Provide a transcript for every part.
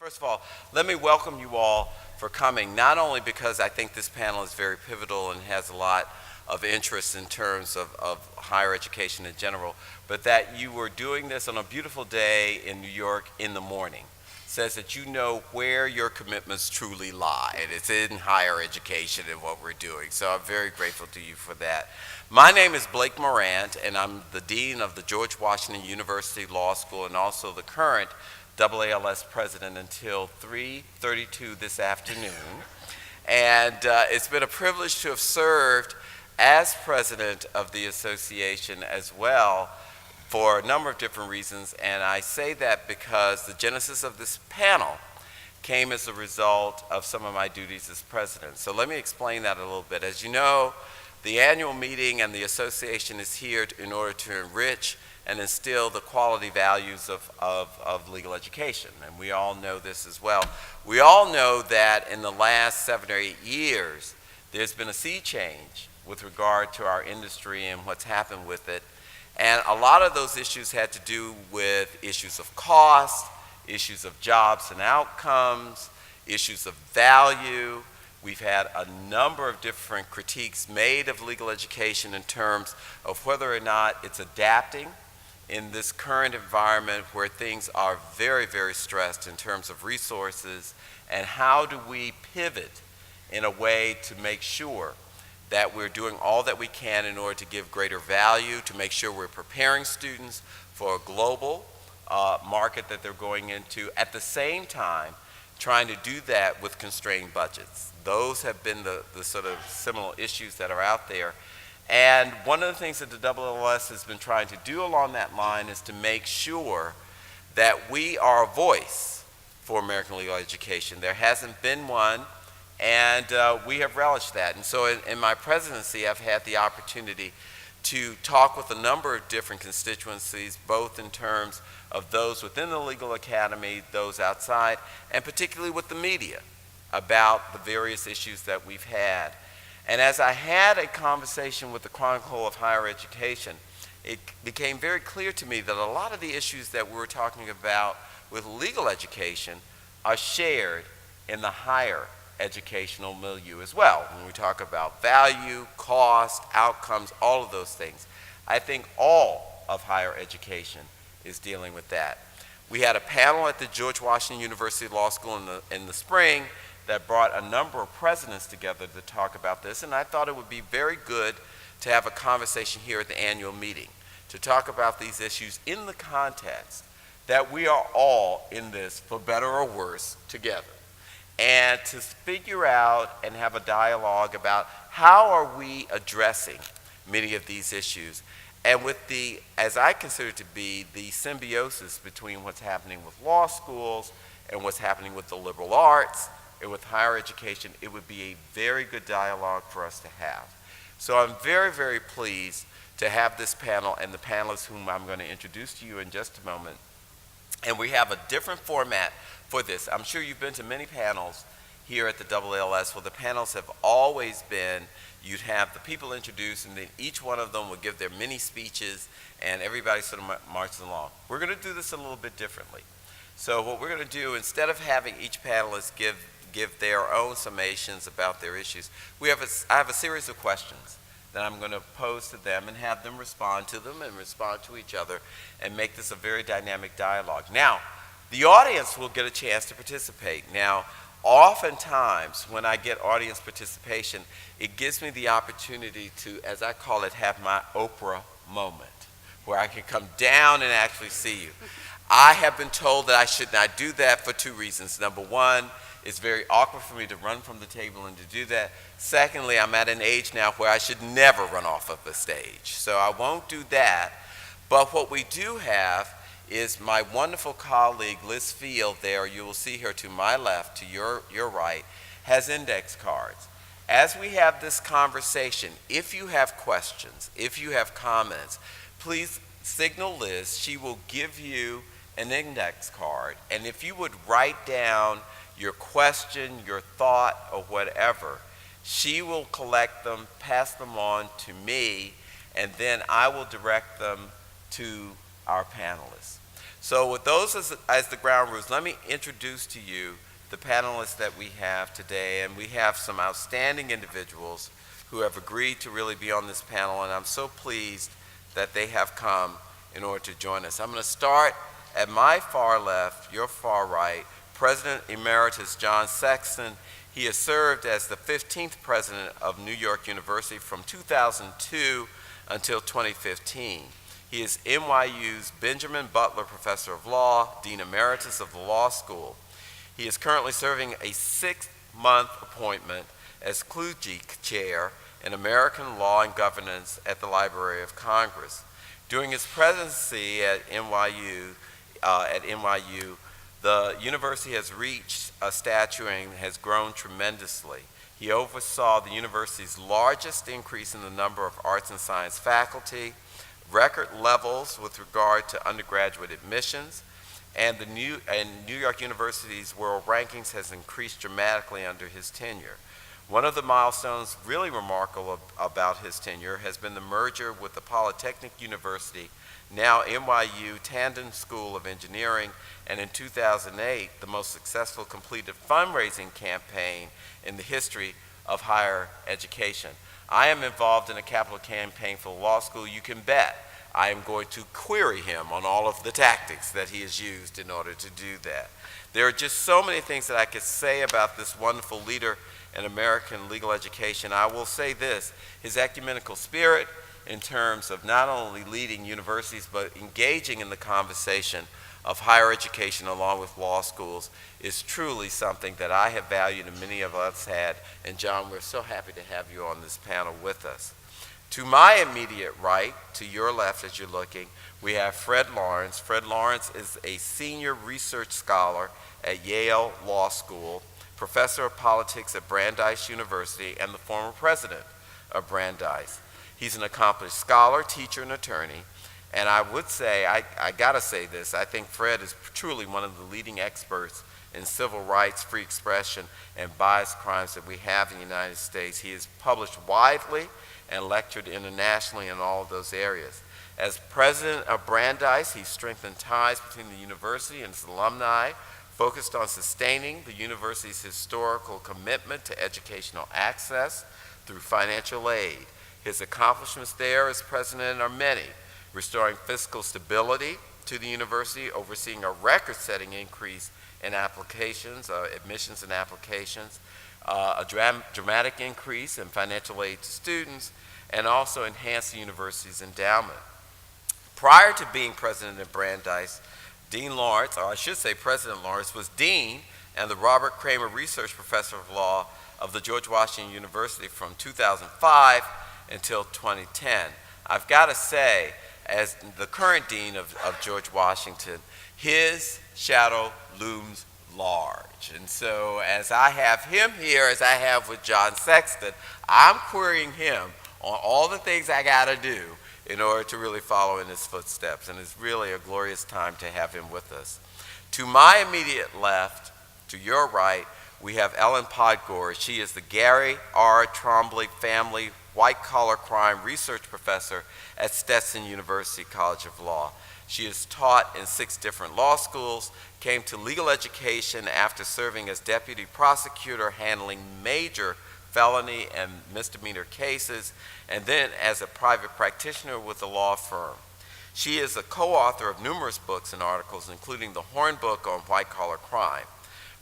First of all, let me welcome you all for coming, not only because I think this panel is very pivotal and has a lot of interest in terms of higher education in general, but that you were doing this on a beautiful day in New York in the morning. Says that you know where your commitments truly lie, and it's in higher education and what we're doing. So I'm very grateful to you for that. My name is Blake Morant, and I'm the Dean of the George Washington University Law School and also the current AALS president until 3:32 this afternoon. And it's been a privilege to have served as president of the association as well for a number of different reasons. And I say that because the genesis of this panel came as a result of some of my duties as president. So let me explain that a little bit. As you know, the annual meeting and the association is here in order to enrich and instill the quality values of legal education. And we all know this as well. We all know that in the last 7 or 8 years, there's been a sea change with regard to our industry and what's happened with it. And a lot of those issues had to do with issues of cost, issues of jobs and outcomes, issues of value. We've had a number of different critiques made of legal education in terms of whether or not it's adapting in this current environment where things are very, very stressed in terms of resources, and how do we pivot in a way to make sure that we're doing all that we can in order to give greater value, to make sure we're preparing students for a global market that they're going into, at the same time trying to do that with constrained budgets. Those have been the sort of similar issues that are out there. And one of the things that the AALS has been trying to do along that line is to make sure that we are a voice for American legal education. There hasn't been one, and we have relished that. And so in my presidency, I've had the opportunity to talk with a number of different constituencies, both in terms of those within the legal academy, those outside, and particularly with the media about the various issues that we've had. And as I had a conversation with the Chronicle of Higher Education, it became very clear to me that a lot of the issues that we're talking about with legal education are shared in the higher educational milieu as well. When we talk about value, cost, outcomes, all of those things, I think all of higher education is dealing with that. We had a panel at the George Washington University Law School in the spring that brought a number of presidents together to talk about this, and I thought it would be very good to have a conversation here at the annual meeting to talk about these issues in the context that we are all in this, for better or worse, together, and to figure out and have a dialogue about how are we addressing many of these issues, and with the, as I consider to be, the symbiosis between what's happening with law schools and what's happening with the liberal arts and with higher education. It would be a very good dialogue for us to have. So I'm very, very pleased to have this panel and the panelists whom I'm going to introduce to you in just a moment. And we have a different format for this. I'm sure you've been to many panels here at the AALS where the panels have always been, you'd have the people introduced and then each one of them would give their mini speeches and everybody sort of marches along. We're going to do this a little bit differently. So what we're going to do, instead of having each panelist give their own summations about their issues, I have a series of questions that I'm going to pose to them and have them respond to them and respond to each other and make this a very dynamic dialogue. Now, the audience will get a chance to participate. Now, oftentimes when I get audience participation, it gives me the opportunity to, as I call it, have my Oprah moment, where I can come down and actually see you. I have been told that I should not do that for two reasons. Number one, it's very awkward for me to run from the table and to do that. Secondly, I'm at an age now where I should never run off of a stage. So I won't do that. But what we do have is my wonderful colleague, Liz Field, there, you will see her to my left, to your right, has index cards. As we have this conversation, if you have questions, if you have comments, please signal Liz. She will give you an index card. And if you would write down your question, your thought, or whatever, she will collect them, pass them on to me, and then I will direct them to our panelists. So with those as the ground rules, let me introduce to you the panelists that we have today. And we have some outstanding individuals who have agreed to really be on this panel, and I'm so pleased that they have come in order to join us. I'm going to start at my far left, your far right, President Emeritus John Sexton. He has served as the 15th president of New York University from 2002 until 2015. He is NYU's Benjamin Butler Professor of Law, Dean Emeritus of the Law School. He is currently serving a 6-month appointment as Kluge Chair in American Law and Governance at the Library of Congress. During his presidency at NYU, the university has reached a stature and has grown tremendously. He oversaw the university's largest increase in the number of arts and science faculty, record levels with regard to undergraduate admissions, and New York University's world rankings has increased dramatically under his tenure. One of the milestones really remarkable about his tenure has been the merger with the Polytechnic University, now NYU Tandon School of Engineering, and in 2008, the most successful completed fundraising campaign in the history of higher education. I am involved in a capital campaign for the law school. You can bet I am going to query him on all of the tactics that he has used in order to do that. There are just so many things that I could say about this wonderful leader in American legal education. I will say this: his ecumenical spirit in terms of not only leading universities but engaging in the conversation of higher education along with law schools is truly something that I have valued and many of us had. And John, we're so happy to have you on this panel with us. To my immediate right, to your left as you're looking, we have Fred Lawrence. Fred Lawrence is a senior research scholar at Yale Law School, professor of politics at Brandeis University, and the former president of Brandeis. He's an accomplished scholar, teacher, and attorney. And I would say, I gotta say this, I think Fred is truly one of the leading experts in civil rights, free expression, and bias crimes that we have in the United States. He has published widely and lectured internationally in all of those areas. As president of Brandeis, he strengthened ties between the university and its alumni, focused on sustaining the university's historical commitment to educational access through financial aid. His accomplishments there as president are many: restoring fiscal stability to the university, overseeing a record-setting increase in applications, admissions and applications, a dramatic increase in financial aid to students, and also enhanced the university's endowment. Prior to being president of Brandeis, Dean Lawrence, or I should say President Lawrence, was dean and the Robert Kramer Research Professor of Law of the George Washington University from 2005 until 2010. I've got to say, as the current dean of George Washington, his shadow looms large. And so as I have him here, as I have with John Sexton, I'm querying him on all the things I got to do in order to really follow in his footsteps. And it's really a glorious time to have him with us. To my immediate left, to your right, we have Ellen Podgor. She is the Gary R. Trombley Family White-Collar Crime Research Professor at Stetson University College of Law. She has taught in 6 different law schools, came to legal education after serving as deputy prosecutor handling major felony and misdemeanor cases, and then as a private practitioner with a law firm. She is a co-author of numerous books and articles, including the Horn Book on white-collar crime.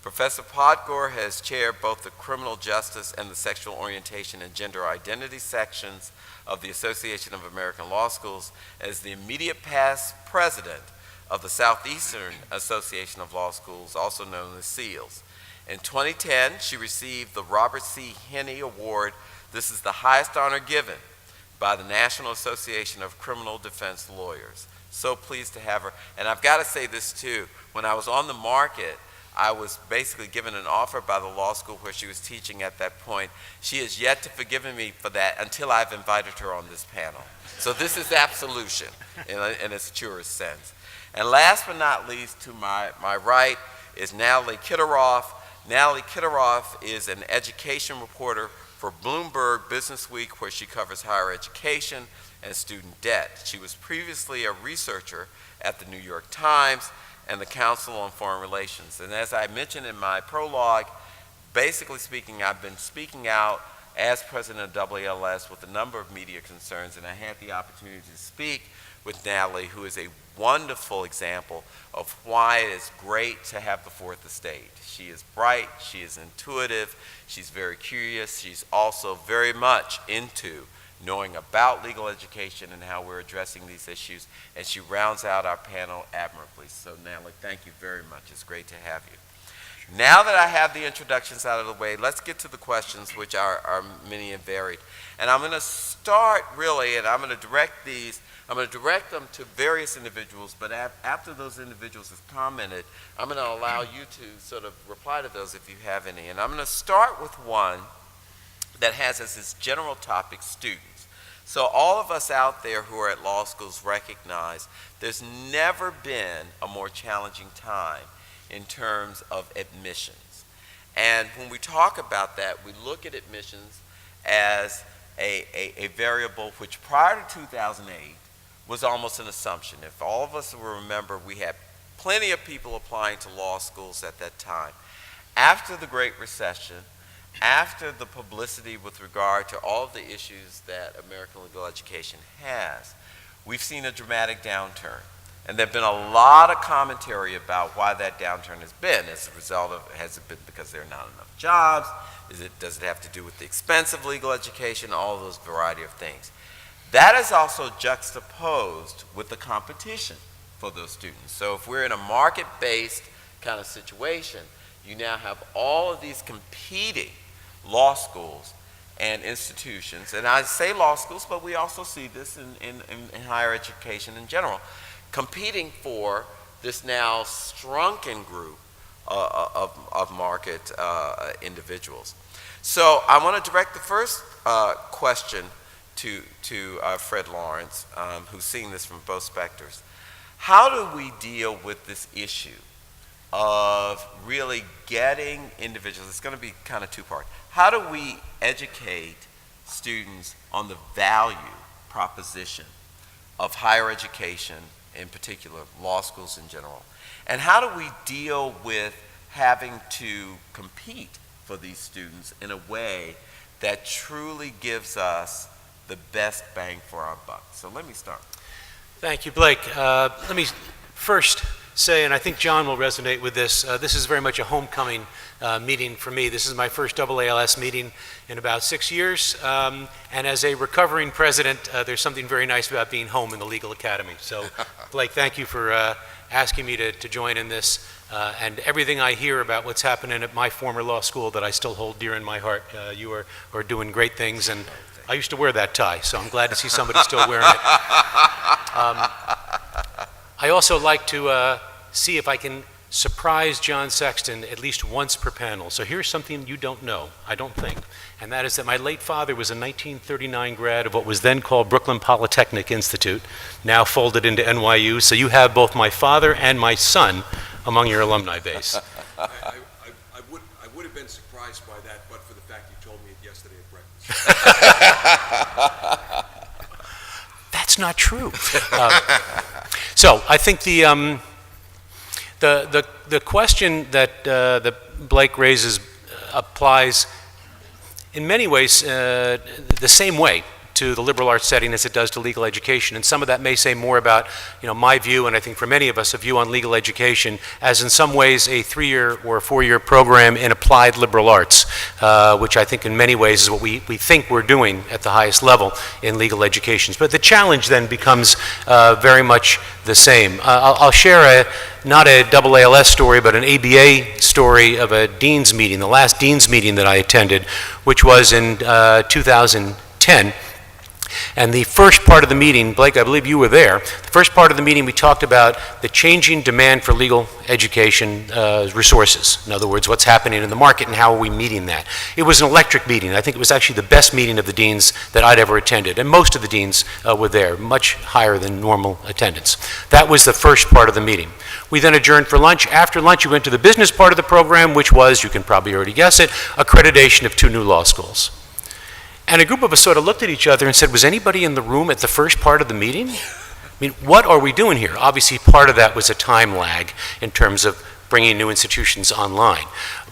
Professor Podgor has chaired both the criminal justice and the sexual orientation and gender identity sections of the Association of American Law Schools, as the immediate past president of the Southeastern Association of Law Schools, also known as SEALS. In 2010, she received the Robert C. Henney Award. This is the highest honor given by the National Association of Criminal Defense Lawyers. So pleased to have her. And I've got to say this too, when I was on the market, I was basically given an offer by the law school where she was teaching at that point. She has yet to forgive me for that until I've invited her on this panel. So this is absolution in its truest sense. And last but not least, to my right is Natalie Kitroeff. Natalie Kitroeff is an education reporter for for Bloomberg Businessweek, where she covers higher education and student debt. She was previously a researcher at the New York Times and the Council on Foreign Relations. And as I mentioned in my prologue, basically speaking, I've been speaking out as president of AALS with a number of media concerns, and I had the opportunity to speak with Natalie, who is a wonderful example of why it is great to have the fourth estate. She is bright, she is intuitive, she's very curious, she's also very much into knowing about legal education and how we're addressing these issues, and she rounds out our panel admirably. So Natalie, thank you very much. It's great to have you. Now that I have the introductions out of the way, let's get to the questions, which are many and varied. And I'm going to start really, and I'm going to direct them to various individuals, but after those individuals have commented, I'm going to allow you to sort of reply to those if you have any. And I'm going to start with one that has as its general topic students. So all of us out there who are at law schools recognize there's never been a more challenging time in terms of admissions. And when we talk about that, we look at admissions as a variable which prior to 2008 was almost an assumption. If all of us will remember, we had plenty of people applying to law schools at that time. After the Great Recession, after the publicity with regard to all of the issues that American legal education has, we've seen a dramatic downturn. And there have been a lot of commentary about why that downturn has been as a result of, has it been because there are not enough jobs? Does it have to do with the expense of legal education? All of those variety of things. That is also juxtaposed with the competition for those students. So if we're in a market-based kind of situation, you now have all of these competing law schools and institutions. And I say law schools, but we also see this in higher education in general, competing for this now shrunken group of market individuals. So I want to direct the first question to Fred Lawrence, who's seeing this from both specters. How do we deal with this issue of really getting individuals? It's going to be kind of two-part. How do we educate students on the value proposition of higher education, in particular, law schools in general? And how do we deal with having to compete for these students in a way that truly gives us the best bang for our buck? So let me start. Thank you, Blake. Let me first say, and I think John will resonate with this, this is very much a homecoming meeting for me. This is my first AALS meeting in about 6 years. And as a recovering president, there's something very nice about being home in the Legal Academy. So, Blake, thank you for asking me to join in this. And everything I hear about what's happening at my former law school that I still hold dear in my heart, you are doing great things. And I used to wear that tie, so I'm glad to see somebody still wearing it. I also like to see if I can surprise John Sexton at least once per panel. So here's something you don't know, I don't think, and that is that my late father was a 1939 grad of what was then called Brooklyn Polytechnic Institute, now folded into NYU, so you have both my father and my son among your alumni base. I would have been surprised by that, but for the fact you told me it yesterday at breakfast. That's not true. So I think the question that Blake raises applies in many ways the same way to the liberal arts setting as it does to legal education. And some of that may say more about, my view, and I think for many of us, a view on legal education as in some ways a 3-year or a 4-year program in applied liberal arts, which I think in many ways is what we think we're doing at the highest level in legal education. But the challenge then becomes very much the same. I'll share not a AALS story, but an ABA story of a dean's meeting, the last dean's meeting that I attended, which was in 2010. And the first part of the meeting, Blake, I believe you were there. The first part of the meeting, we talked about the changing demand for legal education resources. In other words, what's happening in the market and how are we meeting that. It was an electric meeting. I think it was actually the best meeting of the deans that I'd ever attended. And most of the deans were there, much higher than normal attendance. That was the first part of the meeting. We then adjourned for lunch. After lunch, we went to the business part of the program, which was, you can probably already guess it, accreditation of 2 new law schools. And a group of us sort of looked at each other and said, was anybody in the room at the first part of the meeting? I mean, what are we doing here? Obviously, part of that was a time lag in terms of bringing new institutions online.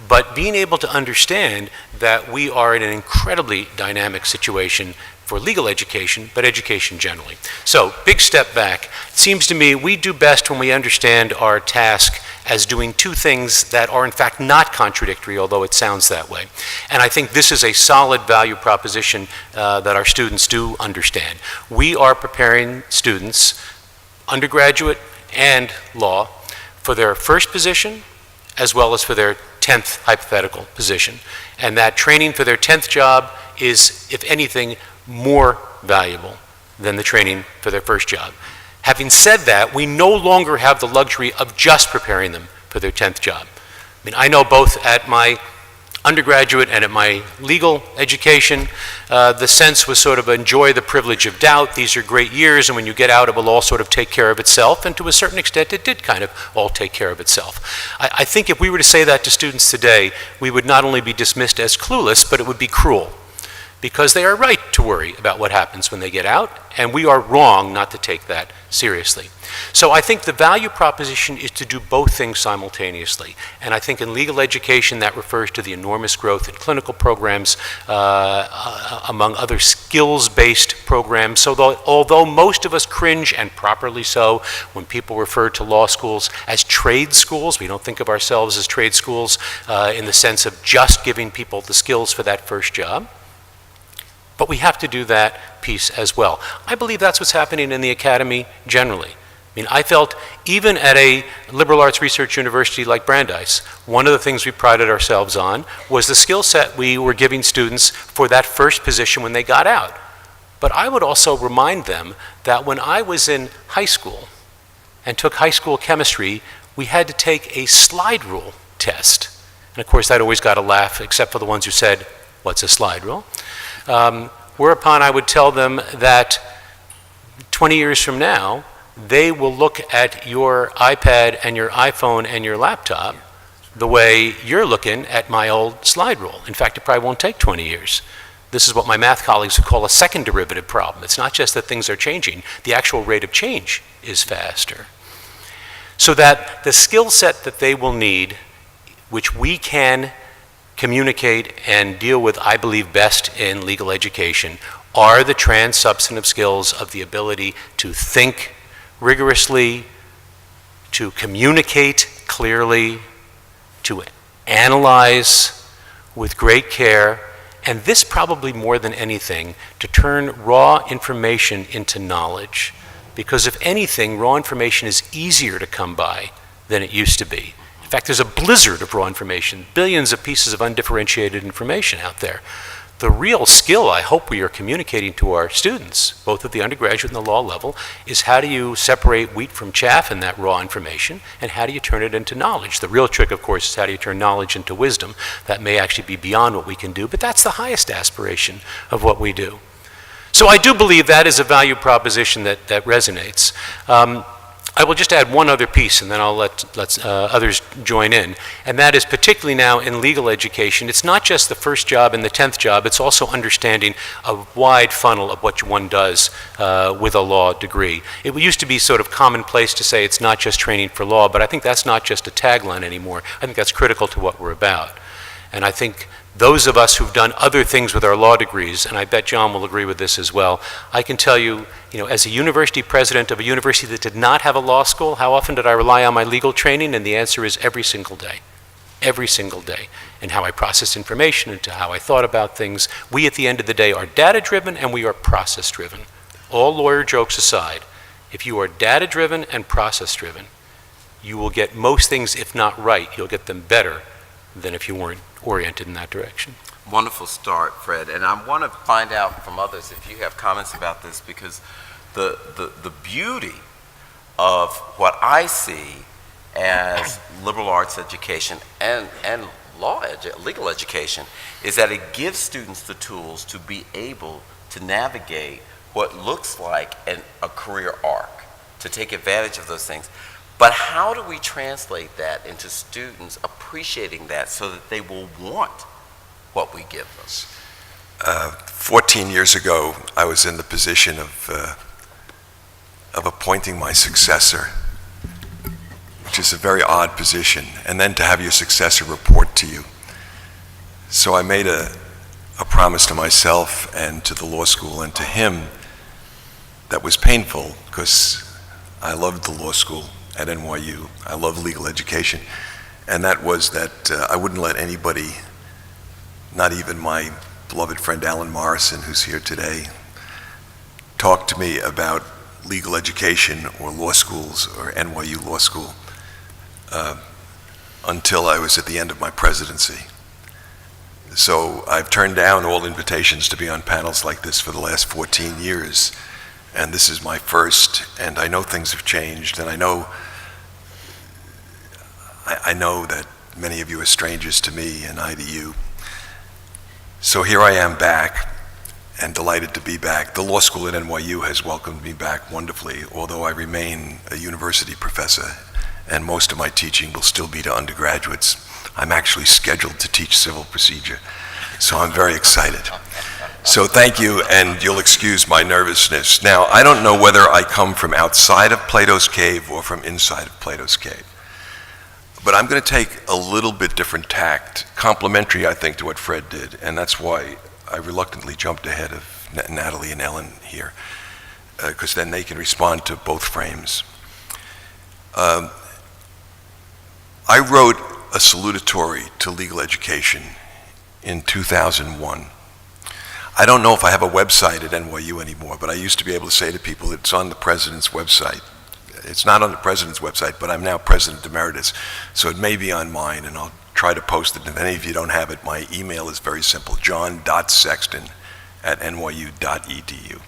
But being able to understand that we are in an incredibly dynamic situation for legal education, but education generally. So, big step back. It seems to me we do best when we understand our task as doing two things that are in fact not contradictory, although it sounds that way. And I think this is a solid value proposition that our students do understand. We are preparing students, undergraduate and law, for their first position as well as for their 10th hypothetical position. And that training for their 10th job is, if anything, more valuable than the training for their first job. Having said that, we no longer have the luxury of just preparing them for their 10th job. I mean, I know both at my undergraduate and at my legal education, the sense was sort of enjoy the privilege of doubt. These are great years, and when you get out, it will all sort of take care of itself. And to a certain extent, it did kind of all take care of itself. I think if we were to say that to students today, we would not only be dismissed as clueless, but it would be cruel, because they are right to worry about what happens when they get out, and we are wrong not to take that seriously. So I think the value proposition is to do both things simultaneously. And I think in legal education that refers to the enormous growth in clinical programs, among other skills-based programs. So although most of us cringe, and properly so, when people refer to law schools as trade schools, we don't think of ourselves as trade schools in the sense of just giving people the skills for that first job. But we have to do that piece as well. I believe that's what's happening in the academy generally. I mean, I felt even at a liberal arts research university like Brandeis, one of the things we prided ourselves on was the skill set we were giving students for that first position when they got out. But I would also remind them that when I was in high school and took high school chemistry, we had to take a slide rule test. And of course, that always got a laugh, except for the ones who said, "What's a slide rule?" Whereupon I would tell them that 20 years from now, they will look at your iPad and your iPhone and your laptop the way you're looking at my old slide rule. In fact, it probably won't take 20 years. This is what my math colleagues would call a second derivative problem. It's not just that things are changing, the actual rate of change is faster. So that the skill set that they will need, which we can communicate and deal with, I believe, best in legal education, are the trans-substantive skills of the ability to think rigorously, to communicate clearly, to analyze with great care, and this probably more than anything, to turn raw information into knowledge. Because if anything, raw information is easier to come by than it used to be. In fact, there's a blizzard of raw information, billions of pieces of undifferentiated information out there. The real skill I hope we are communicating to our students, both at the undergraduate and the law level, is how do you separate wheat from chaff in that raw information, and how do you turn it into knowledge? The real trick, of course, is how do you turn knowledge into wisdom. That may actually be beyond what we can do, but that's the highest aspiration of what we do. So I do believe that is a value proposition that resonates. I will just add one other piece, and then I'll let others join in, and that is particularly now in legal education, it's not just the first job and the 10th job, it's also understanding a wide funnel of what one does with a law degree. It used to be sort of commonplace to say it's not just training for law, but I think that's not just a tagline anymore. I think that's critical to what we're about. And I think those of us who've done other things with our law degrees, and I bet John will agree with this as well, I can tell you, as a university president of a university that did not have a law school, how often did I rely on my legal training? And the answer is every single day. Every single day. And how I process information and to how I thought about things. We, at the end of the day, are data-driven and we are process-driven. All lawyer jokes aside, if you are data-driven and process-driven, you will get most things, if not right, you'll get them better than if you weren't oriented in that direction. Wonderful start, Fred. And I want to find out from others if you have comments about this, because the beauty of what I see as liberal arts education and legal education is that it gives students the tools to be able to navigate what looks like a career arc, to take advantage of those things. But how do we translate that into students appreciating that so that they will want what we give them? 14 years ago, I was in the position of appointing my successor, which is a very odd position, and then to have your successor report to you. So I made a promise to myself and to the law school and to him that was painful, because I loved the law school at NYU. I love legal education. And that was that I wouldn't let anybody, not even my beloved friend Alan Morrison, who's here today, talk to me about legal education or law schools or NYU Law School until I was at the end of my presidency. So I've turned down all invitations to be on panels like this for the last 14 years. And this is my first, and I know things have changed, and I know that many of you are strangers to me and I to you. So here I am back, and delighted to be back. The law school at NYU has welcomed me back wonderfully, although I remain a university professor, and most of my teaching will still be to undergraduates. I'm actually scheduled to teach civil procedure, so I'm very excited. So thank you, and you'll excuse my nervousness. Now, I don't know whether I come from outside of Plato's cave or from inside of Plato's cave, but I'm going to take a little bit different tact, complementary, I think, to what Fred did, and that's why I reluctantly jumped ahead of Natalie and Ellen here, because then they can respond to both frames. I wrote a salutatory to legal education in 2001. I don't know if I have a website at NYU anymore, but I used to be able to say to people, it's on the president's website. It's not on the president's website, but I'm now president emeritus, so it may be on mine, and I'll try to post it. If any of you don't have it, my email is very simple, john.sexton@nyu.edu.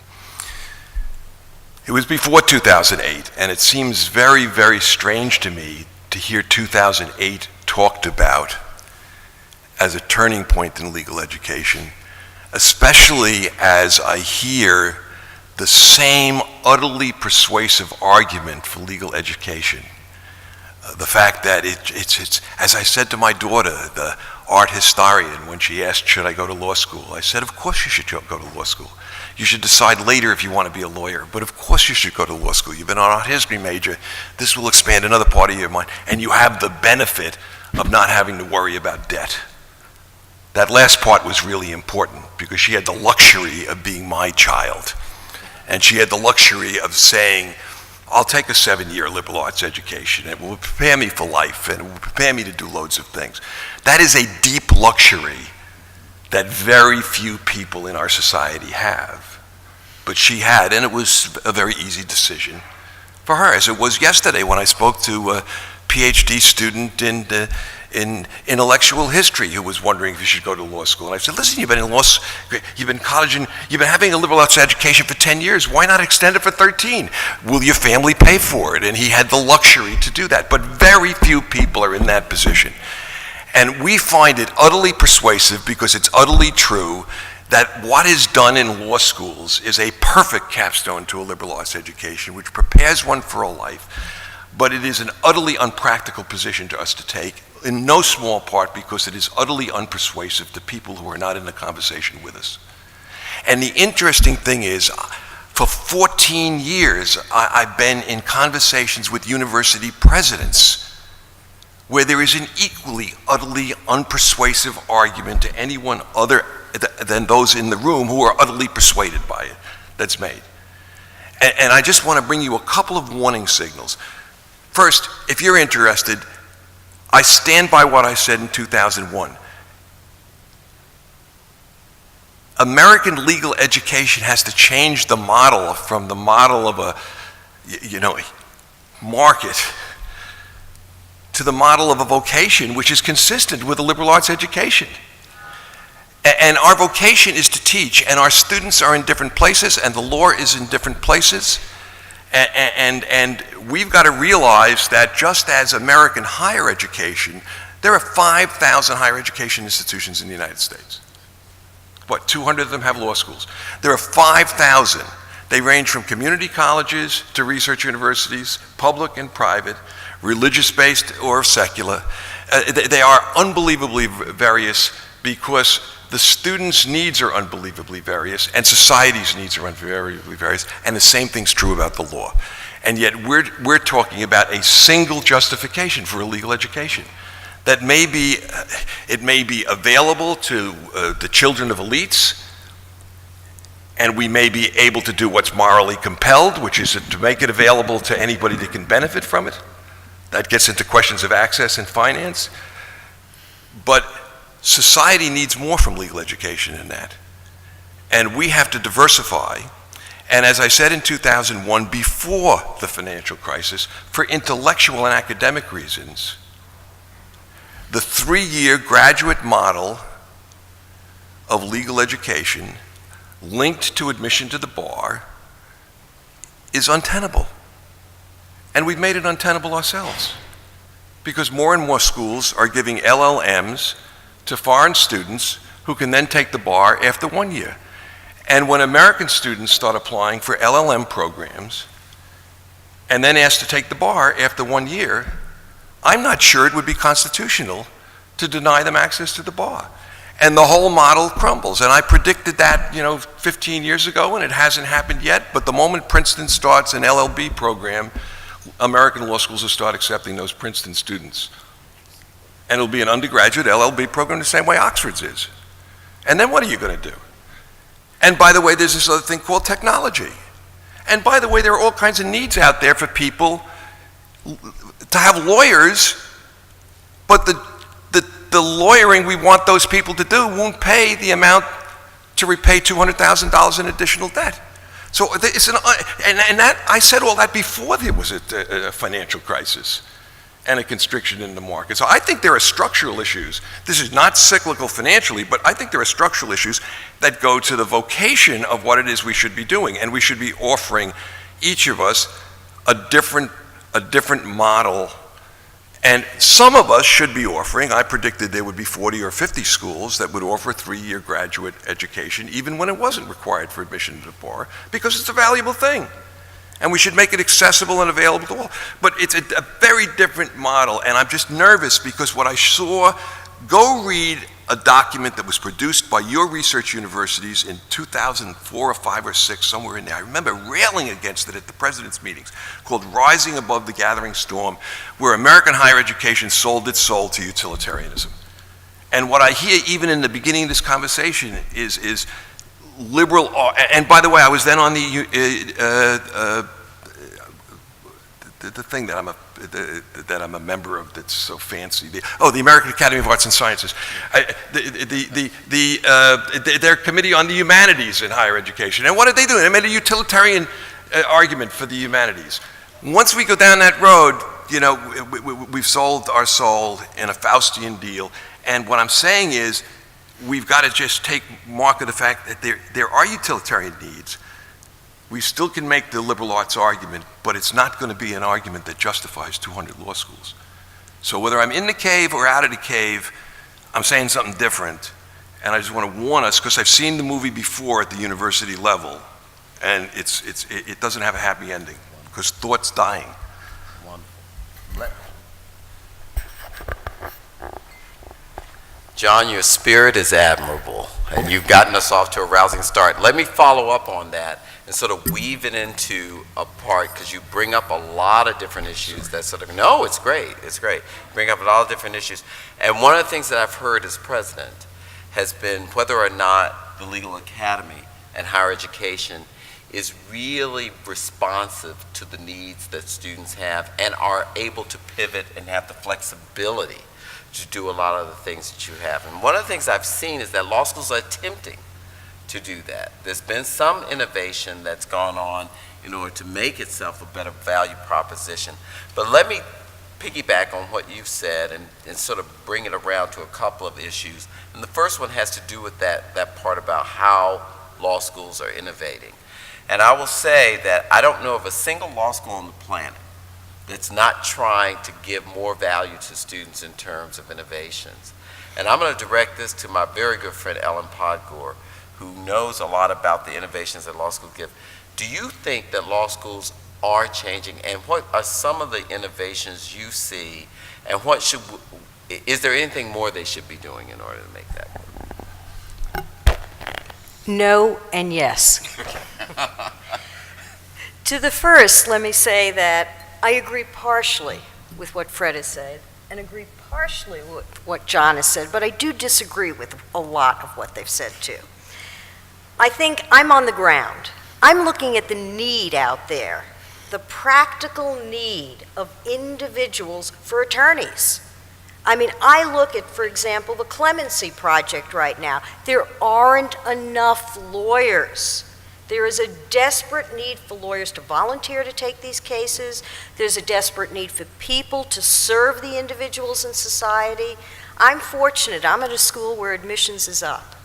It was before 2008, and it seems very, very strange to me to hear 2008 talked about as a turning point in legal education, especially as I hear the same utterly persuasive argument for legal education. The fact that it's, as I said to my daughter, the art historian, when she asked, should I go to law school? I said, of course you should go to law school. You should decide later if you want to be a lawyer, but of course you should go to law school. You've been an art history major. This will expand another part of your mind, and you have the benefit of not having to worry about debt. That last part was really important because she had the luxury of being my child. And she had the luxury of saying, I'll take a 7-year liberal arts education. It will prepare me for life, and it will prepare me to do loads of things. That is a deep luxury that very few people in our society have. But she had, and it was a very easy decision for her, as it was yesterday when I spoke to a PhD student in intellectual history who was wondering if you should go to law school. And I said, listen, you've been in you've been in college, and you've been having a liberal arts education for 10 years. Why not extend it for 13? Will your family pay for it? And he had the luxury to do that. But very few people are in that position. And we find it utterly persuasive because it's utterly true that what is done in law schools is a perfect capstone to a liberal arts education, which prepares one for a life. But it is an utterly unpractical position to us to take, in no small part because it is utterly unpersuasive to people who are not in the conversation with us. And the interesting thing is, for 14 years, I've been in conversations with university presidents where there is an equally, utterly unpersuasive argument to anyone other than those in the room who are utterly persuaded by it that's made. And I just want to bring you a couple of warning signals. First, if you're interested, I stand by what I said in 2001. American legal education has to change the model from the model of a, market to the model of a vocation which is consistent with a liberal arts education. And our vocation is to teach, and our students are in different places, and the law is in different places. And we've got to realize that just as American higher education, there are 5,000 higher education institutions in the United States. 200 of them have law schools. There are 5,000. They range from community colleges to research universities, public and private, religious-based or secular. They are unbelievably various because the students' needs are unbelievably various, and society's needs are unbelievably various, and the same thing's true about the law. And yet we're talking about a single justification for illegal education. That it may be available to the children of elites, and we may be able to do what's morally compelled, which is to make it available to anybody that can benefit from it. That gets into questions of access and finance. But society needs more from legal education than that. And we have to diversify. And as I said in 2001, before the financial crisis, for intellectual and academic reasons, the 3-year graduate model of legal education linked to admission to the bar is untenable. And we've made it untenable ourselves, because more and more schools are giving LLMs to foreign students who can then take the bar after 1 year. And when American students start applying for LLM programs and then asked to take the bar after 1 year, I'm not sure it would be constitutional to deny them access to the bar. And the whole model crumbles. And I predicted that, 15 years ago, and it hasn't happened yet. But the moment Princeton starts an LLB program, American law schools will start accepting those Princeton students. And it'll be an undergraduate LLB program the same way Oxford's is. And then what are you going to do? And by the way, there's this other thing called technology. And by the way, there are all kinds of needs out there for people to have lawyers, but the lawyering we want those people to do won't pay the amount to repay $200,000 in additional debt. So it's I said all that before there was a financial crisis and a constriction in the market. So I think there are structural issues. This is not cyclical financially, but I think there are structural issues that go to the vocation of what it is we should be doing. And we should be offering each of us a different model. And some of us should be offering, I predicted there would be 40 or 50 schools that would offer a 3-year graduate education, even when it wasn't required for admission to the bar, because it's a valuable thing. And we should make it accessible and available to all. But it's a very different model, and I'm just nervous because what I saw, go read a document that was produced by your research universities in 2004 or 5 or 6, somewhere in there. I remember railing against it at the president's meetings, called Rising Above the Gathering Storm, where American higher education sold its soul to utilitarianism. And what I hear even in the beginning of this conversation is liberal, and by the way, I was then on the thing that I'm a member of that's so fancy. The American Academy of Arts and Sciences. Their committee on the humanities in higher education. And what did they do? They made a utilitarian argument for the humanities. Once we go down that road, we've sold our soul in a Faustian deal. And what I'm saying is, we've got to just take mark of the fact that there are utilitarian needs. We still can make the liberal arts argument, but it's not going to be an argument that justifies 200 law schools. So whether I'm in the cave or out of the cave, I'm saying something different. And I just want to warn us, because I've seen the movie before at the university level, and it doesn't have a happy ending, because thought's dying. John, your spirit is admirable, and you've gotten us off to a rousing start. Let me follow up on that and sort of weave it into a part, because you bring up a lot of different issues that sort of, no, it's great. Bring up a lot of different issues. And one of the things that I've heard as president has been whether or not the Legal Academy and higher education is really responsive to the needs that students have and are able to pivot and have the flexibility to do a lot of the things that you have. And one of the things I've seen is that law schools are attempting to do that. There's been some innovation that's gone on in order to make itself a better value proposition. But let me piggyback on what you said and sort of bring it around to a couple of issues. And the first one has to do with that part about how law schools are innovating. And I will say that I don't know of a single law school on the planet that's not trying to give more value to students in terms of innovations. And I'm going to direct this to my very good friend Ellen Podgor, who knows a lot about the innovations that law schools give. Do you think that law schools are changing, and what are some of the innovations you see, and is there anything more they should be doing in order to make that work? No and yes. To the first, let me say that I agree partially with what Fred has said and agree partially with what John has said, but I do disagree with a lot of what they've said too. I think I'm on the ground. I'm looking at the need out there, the practical need of individuals for attorneys. I mean, I look at, for example, the Clemency Project right now. There aren't enough lawyers. There is a desperate need for lawyers to volunteer to take these cases. There's a desperate need for people to serve the individuals in society. I'm fortunate. I'm at a school where admissions is up.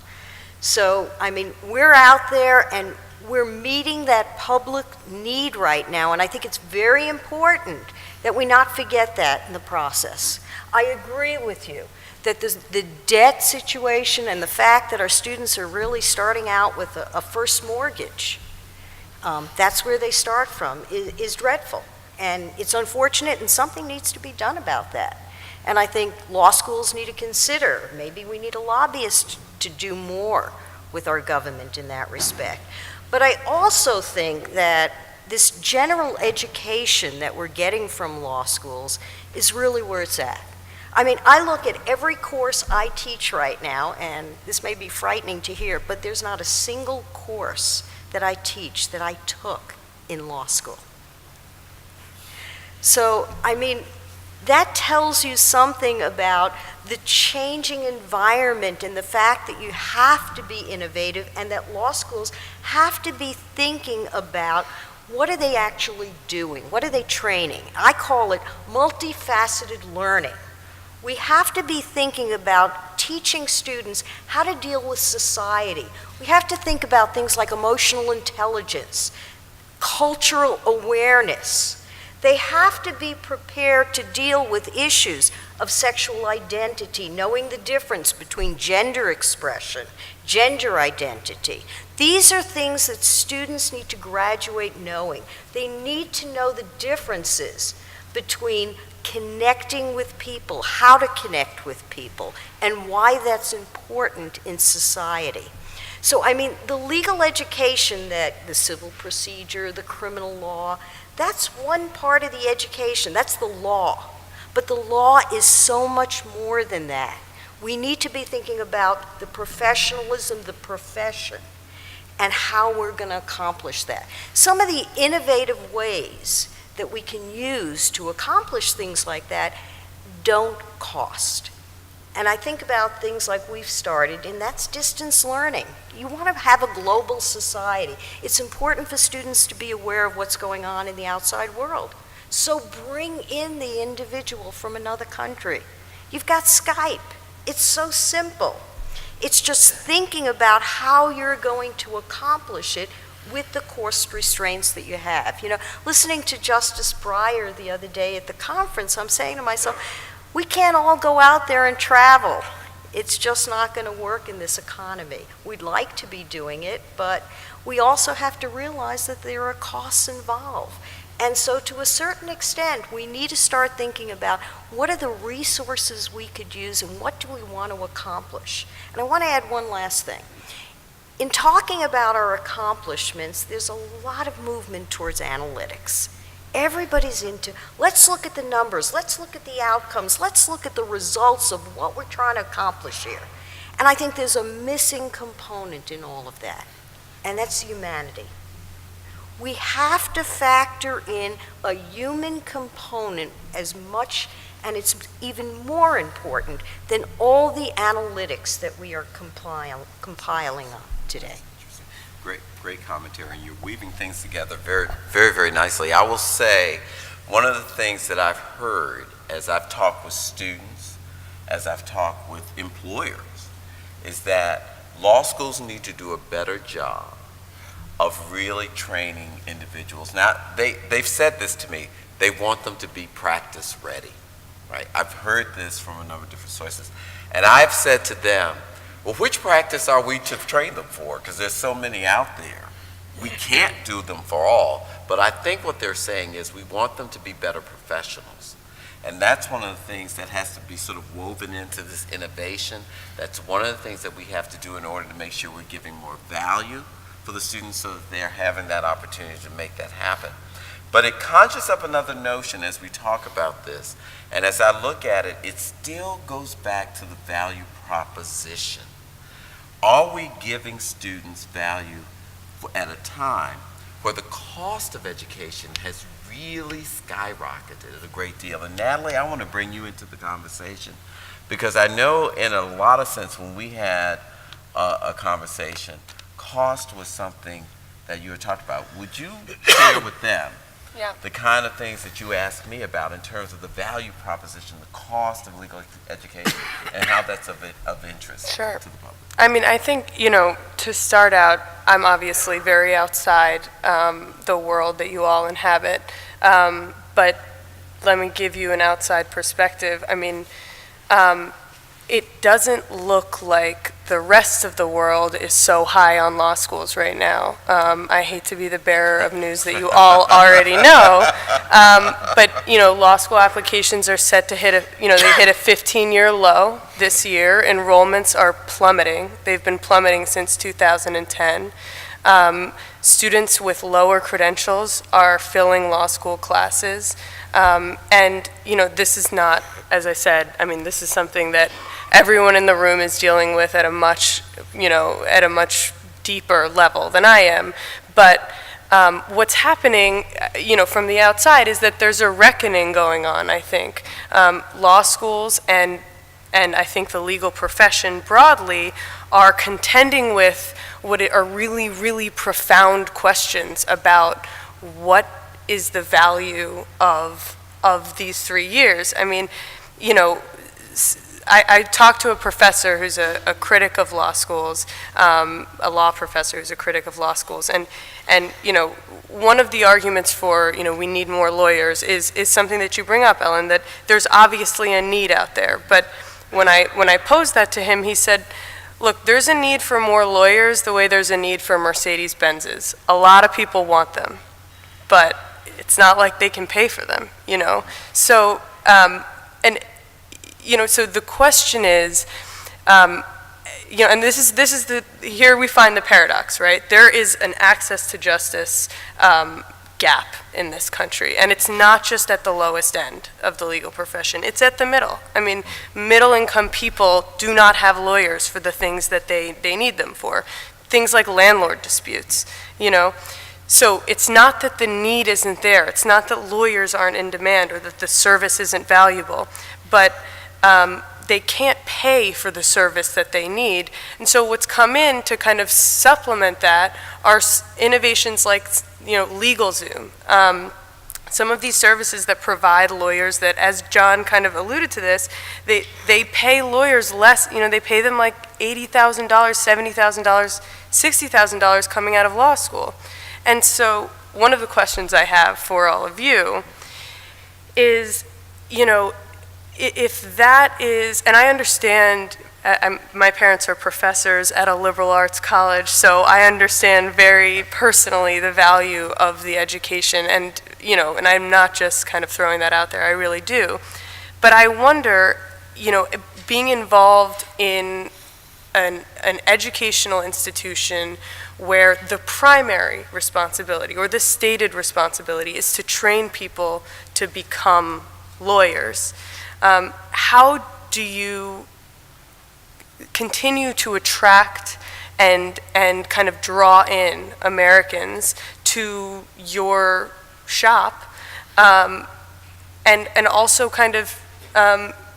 So, I mean, we're out there and we're meeting that public need right now, and I think it's very important that we not forget that in the process. I agree with you that the debt situation and the fact that our students are really starting out with a first mortgage, that's where they start from, is dreadful. And it's unfortunate, and something needs to be done about that. And I think law schools need to consider, maybe we need a lobbyist to do more with our government in that respect. But I also think that this general education that we're getting from law schools is really where it's at. I mean, I look at every course I teach right now, and this may be frightening to hear, but there's not a single course that I teach that I took in law school. So, I mean, that tells you something about the changing environment and the fact that you have to be innovative and that law schools have to be thinking about what are they actually doing? What are they training? I call it multifaceted learning. We have to be thinking about teaching students how to deal with society. We have to think about things like emotional intelligence, cultural awareness. They have to be prepared to deal with issues of sexual identity, knowing the difference between gender expression, gender identity. These are things that students need to graduate knowing. They need to know the differences between connecting with people, how to connect with people, and why that's important in society. So, I mean, the legal education that the civil procedure, the criminal law, that's one part of the education, that's the law. But the law is so much more than that. We need to be thinking about the professionalism, the profession, and how we're going to accomplish that. Some of the innovative ways that we can use to accomplish things like that don't cost. And I think about things like we've started, and that's distance learning. You want to have a global society. It's important for students to be aware of what's going on in the outside world. So bring in the individual from another country. You've got Skype. It's so simple. It's just thinking about how you're going to accomplish it with the course restraints that you have. You know, listening to Justice Breyer the other day at the conference, I'm saying to myself, we can't all go out there and travel. It's just not going to work in this economy. We'd like to be doing it, but we also have to realize that there are costs involved. And so to a certain extent, we need to start thinking about what are the resources we could use and what do we want to accomplish. And I want to add one last thing. In talking about our accomplishments, there's a lot of movement towards analytics. Everybody's into, let's look at the numbers, let's look at the outcomes, let's look at the results of what we're trying to accomplish here. And I think there's a missing component in all of that, and that's humanity. We have to factor in a human component as much, and it's even more important than all the analytics that we are compiling on today. Great commentary, and you're weaving things together very, very, very nicely. I will say, one of the things that I've heard as I've talked with students, as I've talked with employers, is that law schools need to do a better job of really training individuals. Now, they've said this to me, they want them to be practice ready, right? I've heard this from a number of different sources, and I've said to them, well, which practice are we to train them for? Because there's so many out there. We can't do them for all. But I think what they're saying is we want them to be better professionals. And that's one of the things that has to be sort of woven into this innovation. That's one of the things that we have to do in order to make sure we're giving more value for the students so that they're having that opportunity to make that happen. But it conjures up another notion as we talk about this. And as I look at it, it still goes back to the value proposition. Are we giving students value at a time where the cost of education has really skyrocketed a great deal? And Natalie, I want to bring you into the conversation because I know in a lot of sense when we had a conversation, cost was something that you were talking about. Would you share with them the kind of things that you asked me about in terms of the value proposition, the cost of legal education, and how that's of interest Sure. to the public? I mean, I think, to start out, I'm obviously very outside the world that you all inhabit, but let me give you an outside perspective. I mean, it doesn't look like the rest of the world is so high on law schools right now. I hate to be the bearer of news that you all already know, but law school applications are set to hit they hit a 15-year low this year. Enrollments are plummeting. They've been plummeting since 2010. Students with lower credentials are filling law school classes, and this is not, as I said, I mean, this is something that everyone in the room is dealing with at a much, at a much deeper level than I am. But what's happening, from the outside is that there's a reckoning going on, I think. Law schools and I think the legal profession broadly are contending with what are really, really profound questions about what is the value of these 3 years. I mean, I talked to a professor who's a critic of law schools, a law professor who's a critic of law schools, and one of the arguments for we need more lawyers is something that you bring up, Ellen, that there's obviously a need out there. But when I posed that to him, he said, look, there's a need for more lawyers the way there's a need for Mercedes-Benzes. A lot of people want them, but it's not like they can pay for them, So, so the question is, and this is here we find the paradox, right? There is an access to justice gap in this country, and it's not just at the lowest end of the legal profession, it's at the middle. I mean, middle-income people do not have lawyers for the things that they need them for, things like landlord disputes, So it's not that the need isn't there, it's not that lawyers aren't in demand or that the service isn't valuable, but they can't pay for the service that they need. And so what's come in to kind of supplement that are innovations like, LegalZoom. Some of these services that provide lawyers that, as John kind of alluded to this, they pay lawyers less, they pay them like $80,000, $70,000, $60,000 coming out of law school. And so one of the questions I have for all of you is, if that is, and I understand, my parents are professors at a liberal arts college, so I understand very personally the value of the education, and and I'm not just kind of throwing that out there, I really do. But I wonder, being involved in an educational institution where the primary responsibility or the stated responsibility is to train people to become lawyers, how do you continue to attract and kind of draw in Americans to your shop, and also kind of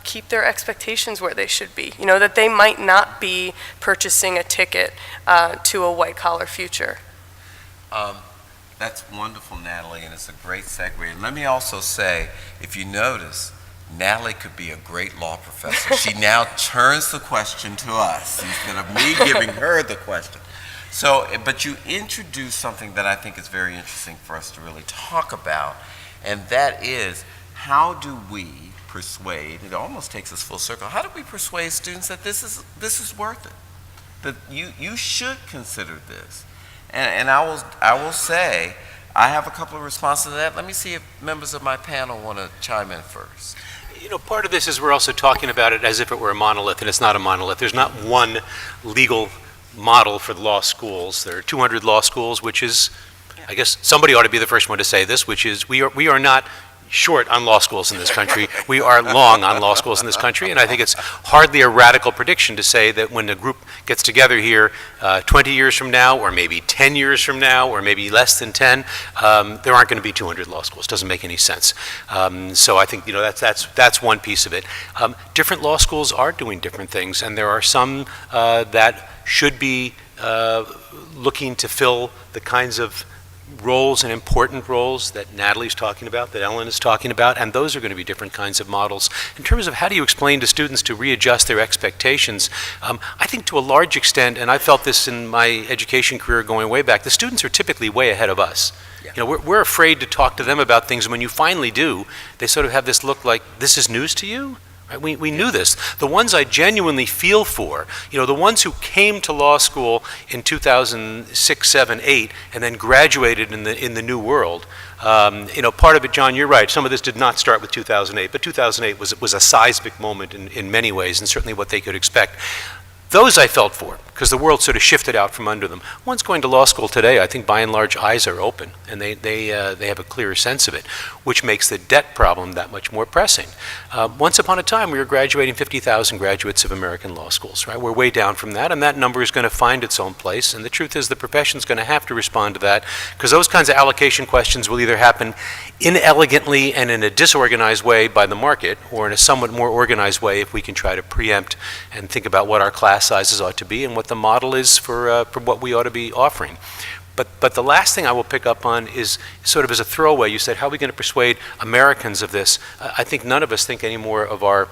keep their expectations where they should be, that they might not be purchasing a ticket to a white-collar future? That's wonderful, Natalie, and it's a great segue. And let me also say, if you notice, Natalie could be a great law professor. She now turns the question to us instead of me giving her the question. So, but you introduced something that I think is very interesting for us to really talk about, and that is, how do we persuade, it almost takes us full circle, how do we persuade students that this is worth it? That you should consider this. And I will say, I have a couple of responses to that. Let me see if members of my panel want to chime in first. You know, part of this is we're also talking about it as if it were a monolith, and it's not a monolith. There's not one legal model for the law schools. There are 200 law schools, which is, I guess somebody ought to be the first one to say this, which is we are not short on law schools in this country. We are long on law schools in this country, and I think it's hardly a radical prediction to say that when a group gets together here 20 years from now, or maybe 10 years from now, or maybe less than 10, there aren't going to be 200 law schools. Doesn't make any sense. So I think, you know, that's one piece of it. Different law schools are doing different things, and there are some that should be looking to fill the kinds of roles and important roles that Natalie's talking about, that Ellen is talking about, and those are going to be different kinds of models. In terms of how do you explain to students to readjust their expectations, I think to a large extent, and I felt this in my education career going way back, the students are typically way ahead of us. Yeah. You know, we're afraid to talk to them about things, and when you finally do, they sort of have this look like, this is news to you? Right? We knew this. The ones I genuinely feel for, you know, the ones who came to law school in 2006, 7, 8, and then graduated in the new world, you know, part of it, John, you're right. Some of this did not start with 2008, but 2008 was a seismic moment in many ways, and certainly what they could expect. Those I felt for, because the world sort of shifted out from under them. Ones going to law school today, I think by and large eyes are open, and they have a clearer sense of it, which makes the debt problem that much more pressing. Once upon a time, we were graduating 50,000 graduates of American law schools, right? We're way down from that, and that number is going to find its own place, and the truth is the profession's going to have to respond to that, because those kinds of allocation questions will either happen inelegantly and in a disorganized way by the market, or in a somewhat more organized way if we can try to preempt and think about what our class sizes ought to be and what the model is for what we ought to be offering. But the last thing I will pick up on is sort of as a throwaway. You said, how are we going to persuade Americans of this? I think none of us think anymore of our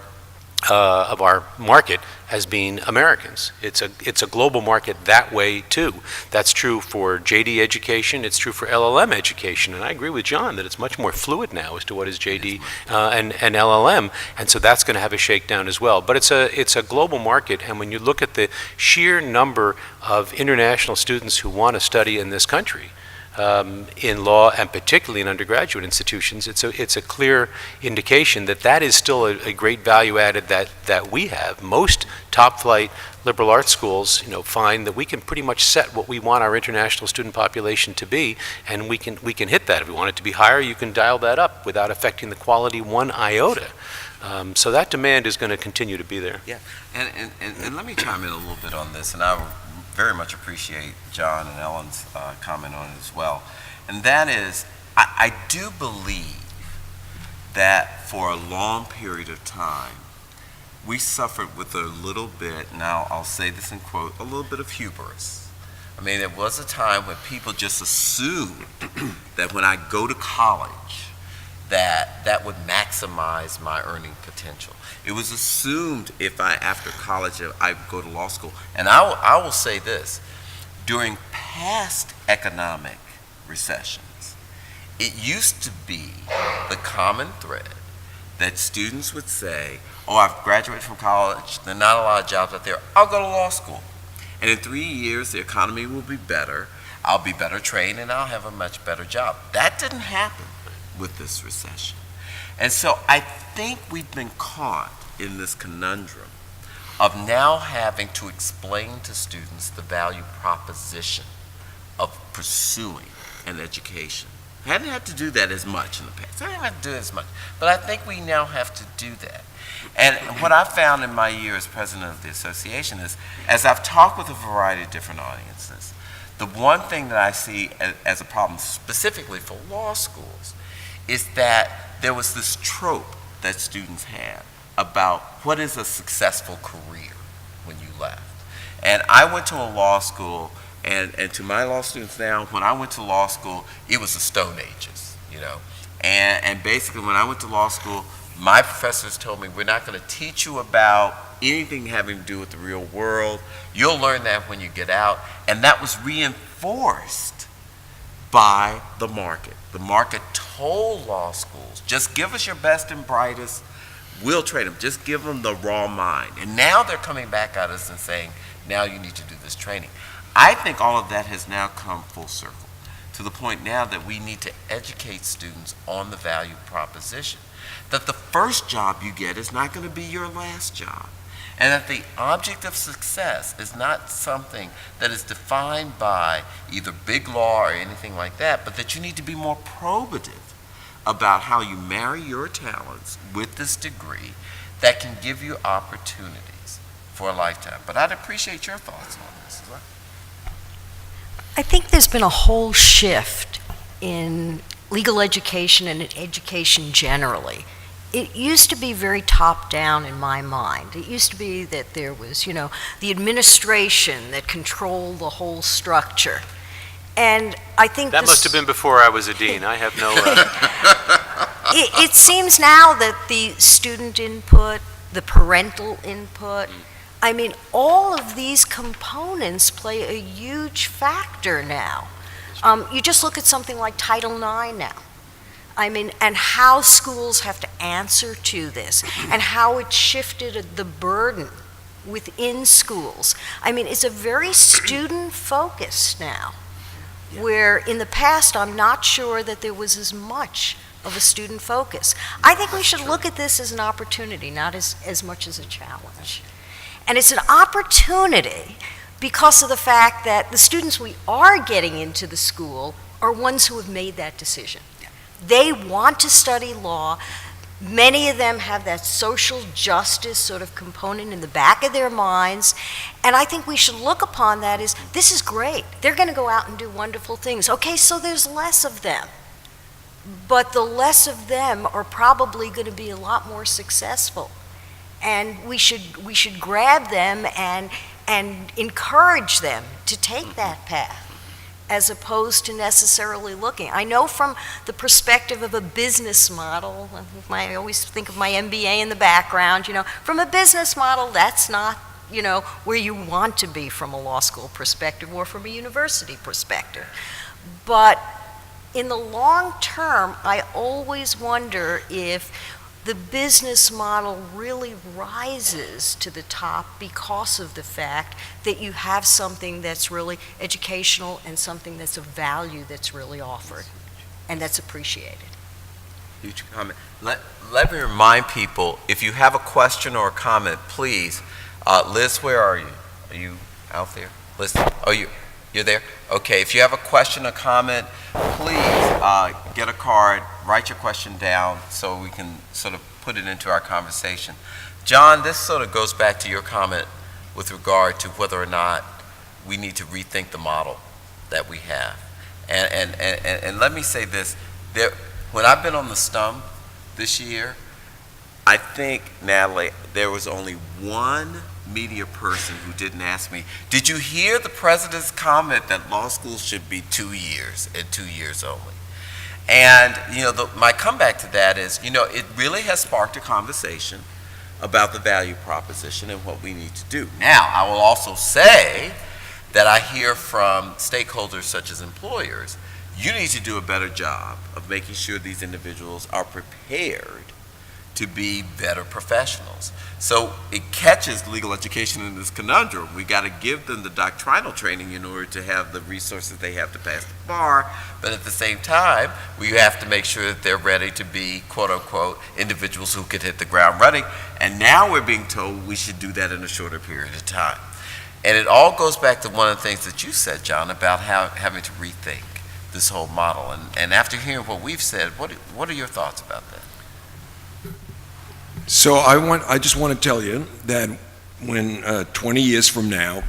market as being Americans. It's a global market that way too. That's true for JD education. It's true for LLM education. And I agree with John that it's much more fluid now as to what is JD and LLM. And so that's going to have a shakedown as well. But it's a global market. And when you look at the sheer number of international students who want to study in this country, in law and particularly in undergraduate institutions, it's a clear indication that that is still a great value added that we have. Most top flight liberal arts schools, you know, find that we can pretty much set what we want our international student population to be, and we can hit that. If we want it to be higher, you can dial that up without affecting the quality one iota. So that demand is going to continue to be there. Yeah, and let me chime in a little bit on this, and I very much appreciate John and Ellen's comment on it as well. And that is, I do believe that for a long period of time, we suffered with a little bit, now I'll say this in quote, a little bit of hubris. I mean, there was a time when people just assumed that when I go to college, that would maximize my earning potential. It was assumed if after college, I go to law school. And I will say this, during past economic recessions, it used to be the common thread that students would say, oh, I've graduated from college, there are not a lot of jobs out there, I'll go to law school. And in 3 years, the economy will be better, I'll be better trained, and I'll have a much better job. That didn't happen with this recession. And so I think we've been caught in this conundrum of now having to explain to students the value proposition of pursuing an education. I hadn't had to do that as much in the past. I didn't have to do it as much. But I think we now have to do that. And what I found in my year as president of the association is, as I've talked with a variety of different audiences, the one thing that I see as a problem specifically for law schools is that there was this trope that students have about what is a successful career when you left. And I went to a law school, and to my law students now, when I went to law school, it was the Stone Ages, you know. And basically when I went to law school, my professors told me, we're not going to teach you about anything having to do with the real world. You'll learn that when you get out. And that was reinforced by the market. The market told law schools, just give us your best and brightest, we'll train them. Just give them the raw mind. And now they're coming back at us and saying, now you need to do this training. I think all of that has now come full circle. to the point now that we need to educate students on the value proposition. That the first job you get is not going to be your last job. And that the object of success is not something that is defined by either big law or anything like that, but that you need to be more probative about how you marry your talents with this degree that can give you opportunities for a lifetime. But I'd appreciate your thoughts on this as well. I think there's been a whole shift in legal education and in education generally. It used to be very top-down in my mind. It used to be that there was, the administration that controlled the whole structure. And I think That must have been before I was a dean. I have no... It seems now that the student input, the parental input, all of these components play a huge factor now. You just look at something like Title IX now. And how schools have to answer to this, and how it shifted the burden within schools. It's a very student-focused now, where in the past I'm not sure that there was as much of a student focus. I think we should look at this as an opportunity, not as much as a challenge. And it's an opportunity because of the fact that the students we are getting into the school are ones who have made that decision. They want to study law. Many of them have that social justice sort of component in the back of their minds. And I think we should look upon that as, this is great. They're going to go out and do wonderful things. Okay, so there's less of them. But the less of them are probably going to be a lot more successful. And we should grab them and encourage them to take that path, as opposed to necessarily looking. I know from the perspective of a business model, I always think of my MBA in the background, from a business model, that's not, where you want to be from a law school perspective or from a university perspective. But in the long term, I always wonder if the business model really rises to the top because of the fact that you have something that's really educational and something that's of value that's really offered and that's appreciated. Huge comment. Let me remind people, if you have a question or a comment, please, Liz, where are you? Are you out there? Liz, you're there? Okay, if you have a question or comment, please get a card, write your question down so we can sort of put it into our conversation. John, this sort of goes back to your comment with regard to whether or not we need to rethink the model that we have. And let me say this, when I've been on the stump this year, I think, Natalie, there was only one media person who didn't ask me, did you hear the president's comment that law schools should be 2 years and 2 years only? And, my comeback to that is, it really has sparked a conversation about the value proposition and what we need to do. Now, I will also say that I hear from stakeholders such as employers, you need to do a better job of making sure these individuals are prepared to be better professionals. So it catches legal education in this conundrum. We got to give them the doctrinal training in order to have the resources they have to pass the bar, but at the same time, we have to make sure that they're ready to be, quote unquote, individuals who could hit the ground running. And now we're being told we should do that in a shorter period of time. And it all goes back to one of the things that you said, John, about having to rethink this whole model. And after hearing what we've said, what are your thoughts about that? So I just want to tell you that when 20 years from now,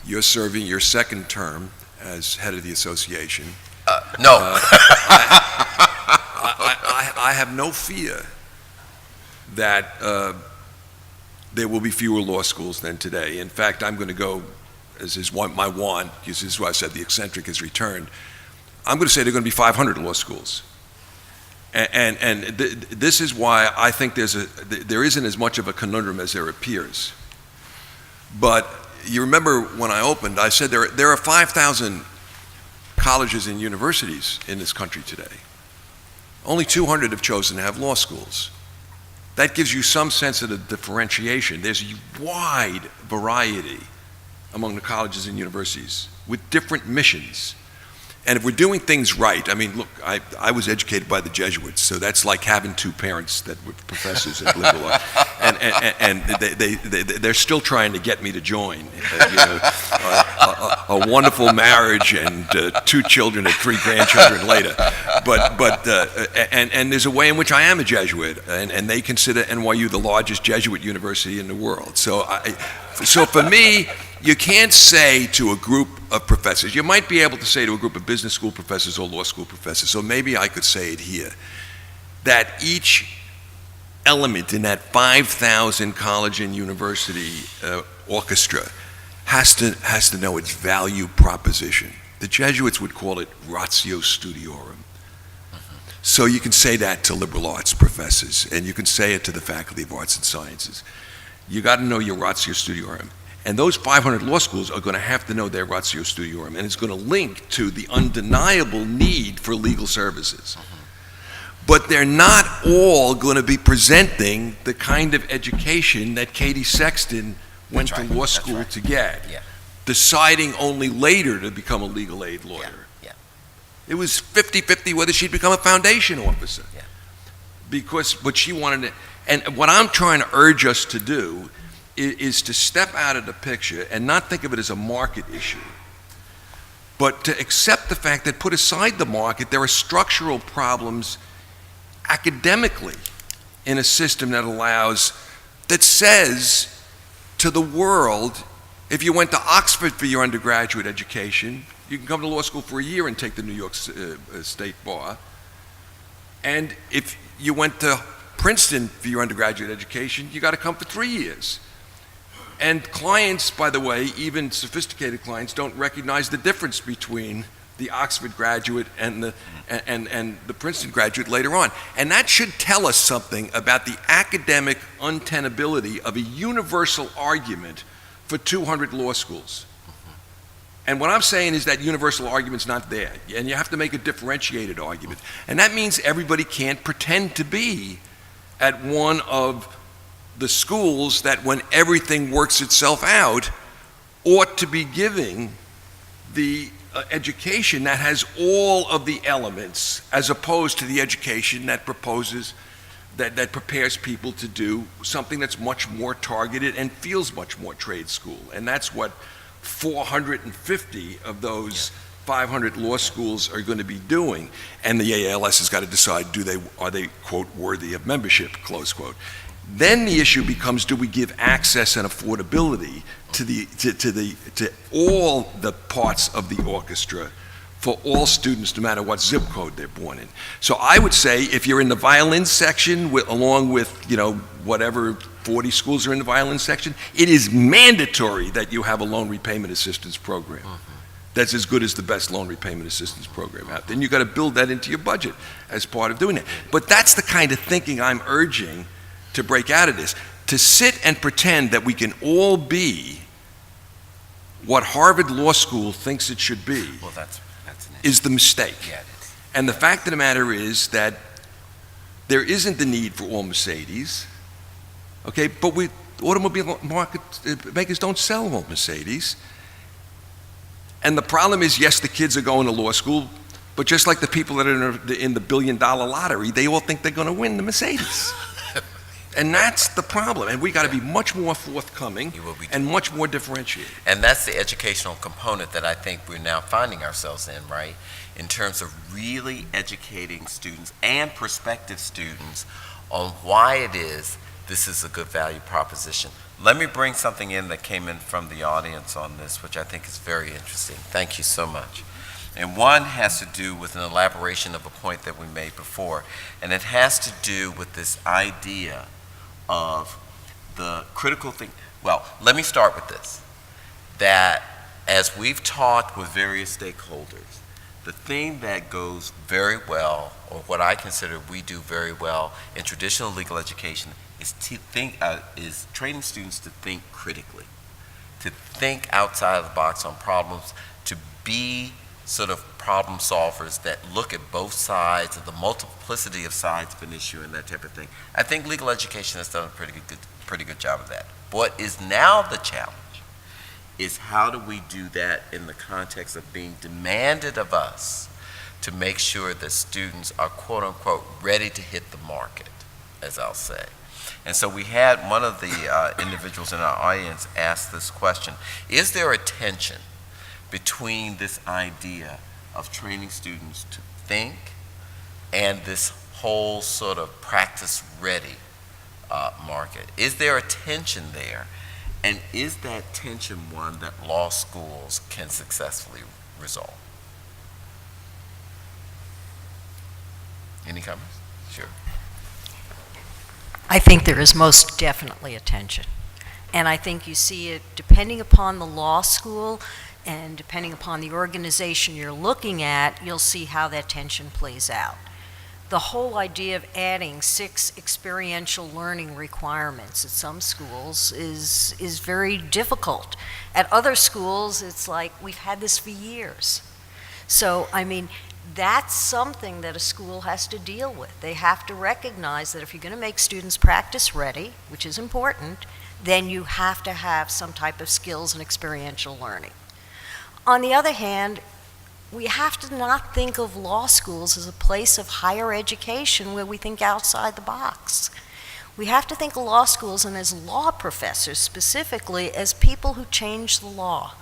you're serving your second term as head of the association. No. I have no fear that there will be fewer law schools than today. In fact, I'm going to go, as is my want, because this is why I said the eccentric has returned, I'm going to say there are going to be 500 law schools. And this is why I think there isn't as much of a conundrum as there appears. But you remember when I opened, I said there are 5,000 colleges and universities in this country today. Only 200 have chosen to have law schools. That gives you some sense of the differentiation. There's a wide variety among the colleges and universities with different missions. And if we're doing things right, I mean, look, I was educated by the Jesuits, so that's like having two parents that were professors at liberal arts, and they're still trying to get me to join. A wonderful marriage and 2 children and 3 grandchildren later, and there's a way in which I am a Jesuit, and they consider NYU the largest Jesuit university in the world. So for me, you can't say to a group of professors, you might be able to say to a group of business school professors or law school professors, so maybe I could say it here, that each element in that 5,000 college and university orchestra has to know its value proposition. The Jesuits would call it ratio studiorum. So you can say that to liberal arts professors, and you can say it to the Faculty of Arts and Sciences. You got to know your ratio studiorum. And those 500 law schools are going to have to know their ratio studiorum, and it's going to link to the undeniable need for legal services. But they're not all going to be presenting the kind of education that Katie Sexton went to law school to get, deciding only later to become a legal aid lawyer. It was 50-50 whether she'd become a foundation officer. Because what she wanted to, and what I'm trying to urge us to do is to step out of the picture and not think of it as a market issue, but to accept the fact that, put aside the market, there are structural problems academically in a system that says to the world, if you went to Oxford for your undergraduate education, you can come to law school for a year and take the New York State Bar. And if you went to Princeton for your undergraduate education, you got to come for 3 years. And clients, by the way, even sophisticated clients, don't recognize the difference between the Oxford graduate and the Princeton graduate later on. And that should tell us something about the academic untenability of a universal argument for 200 law schools. And what I'm saying is that universal argument's not there, and you have to make a differentiated argument. And that means everybody can't pretend to be at one of the schools that, when everything works itself out, ought to be giving the education that has all of the elements, as opposed to the education that prepares people to do something that's much more targeted and feels much more trade school. And that's what 450 of those 500 law schools are going to be doing. And the AALS has got to decide, are they, quote, worthy of membership, close quote. Then the issue becomes, do we give access and affordability to all the parts of the orchestra for all students, no matter what zip code they're born in? So I would say, if you're in the violin section, along with, whatever 40 schools are in the violin section, it is mandatory that you have a loan repayment assistance program. That's as good as the best loan repayment assistance program out there. And you've got to build that into your budget as part of doing it. But that's the kind of thinking I'm urging to break out of this. To sit and pretend that we can all be what Harvard Law School thinks it should be is the mistake. And the fact of the matter is that there isn't the need for all Mercedes, okay? But automobile market makers don't sell all Mercedes. And the problem is, yes, the kids are going to law school, but just like the people that are in the billion-dollar lottery, they all think they're going to win the Mercedes. And that's the problem. And we got to be much more forthcoming and much more differentiated. And that's the educational component that I think we're now finding ourselves in, right? In terms of really educating students and prospective students on why it is this is a good value proposition. Let me bring something in that came in from the audience on this, which I think is very interesting. Thank you so much. And one has to do with an elaboration of a point that we made before, and it has to do with this idea of the critical thing. Well, let me start with this, that as we've talked with various stakeholders, the thing that goes very well, or what I consider we do very well in traditional legal education, is training students to think critically, to think outside of the box on problems, to be sort of problem solvers that look at both sides of the multiplicity of sides of an issue and that type of thing. I think legal education has done a pretty good job of that. What is now the challenge is how do we do that in the context of being demanded of us to make sure that students are quote unquote ready to hit the market, as I'll say. And so we had one of the individuals in our audience ask this question: is there a tension between this idea of training students to think and this whole sort of practice-ready market? Is there a tension there? And is that tension one that law schools can successfully resolve? Any comments? Sure. I think there is most definitely a tension. And I think you see it depending upon the law school and depending upon the organization you're looking at, you'll see how that tension plays out. The whole idea of adding 6 experiential learning requirements at some schools is very difficult. At other schools, it's like, we've had this for years. So, I mean, that's something that a school has to deal with. They have to recognize that if you're going to make students practice ready, which is important, then you have to have some type of skills and experiential learning. On the other hand, we have to not think of law schools as a place of higher education where we think outside the box. We have to think of law schools and as law professors specifically as people who change the law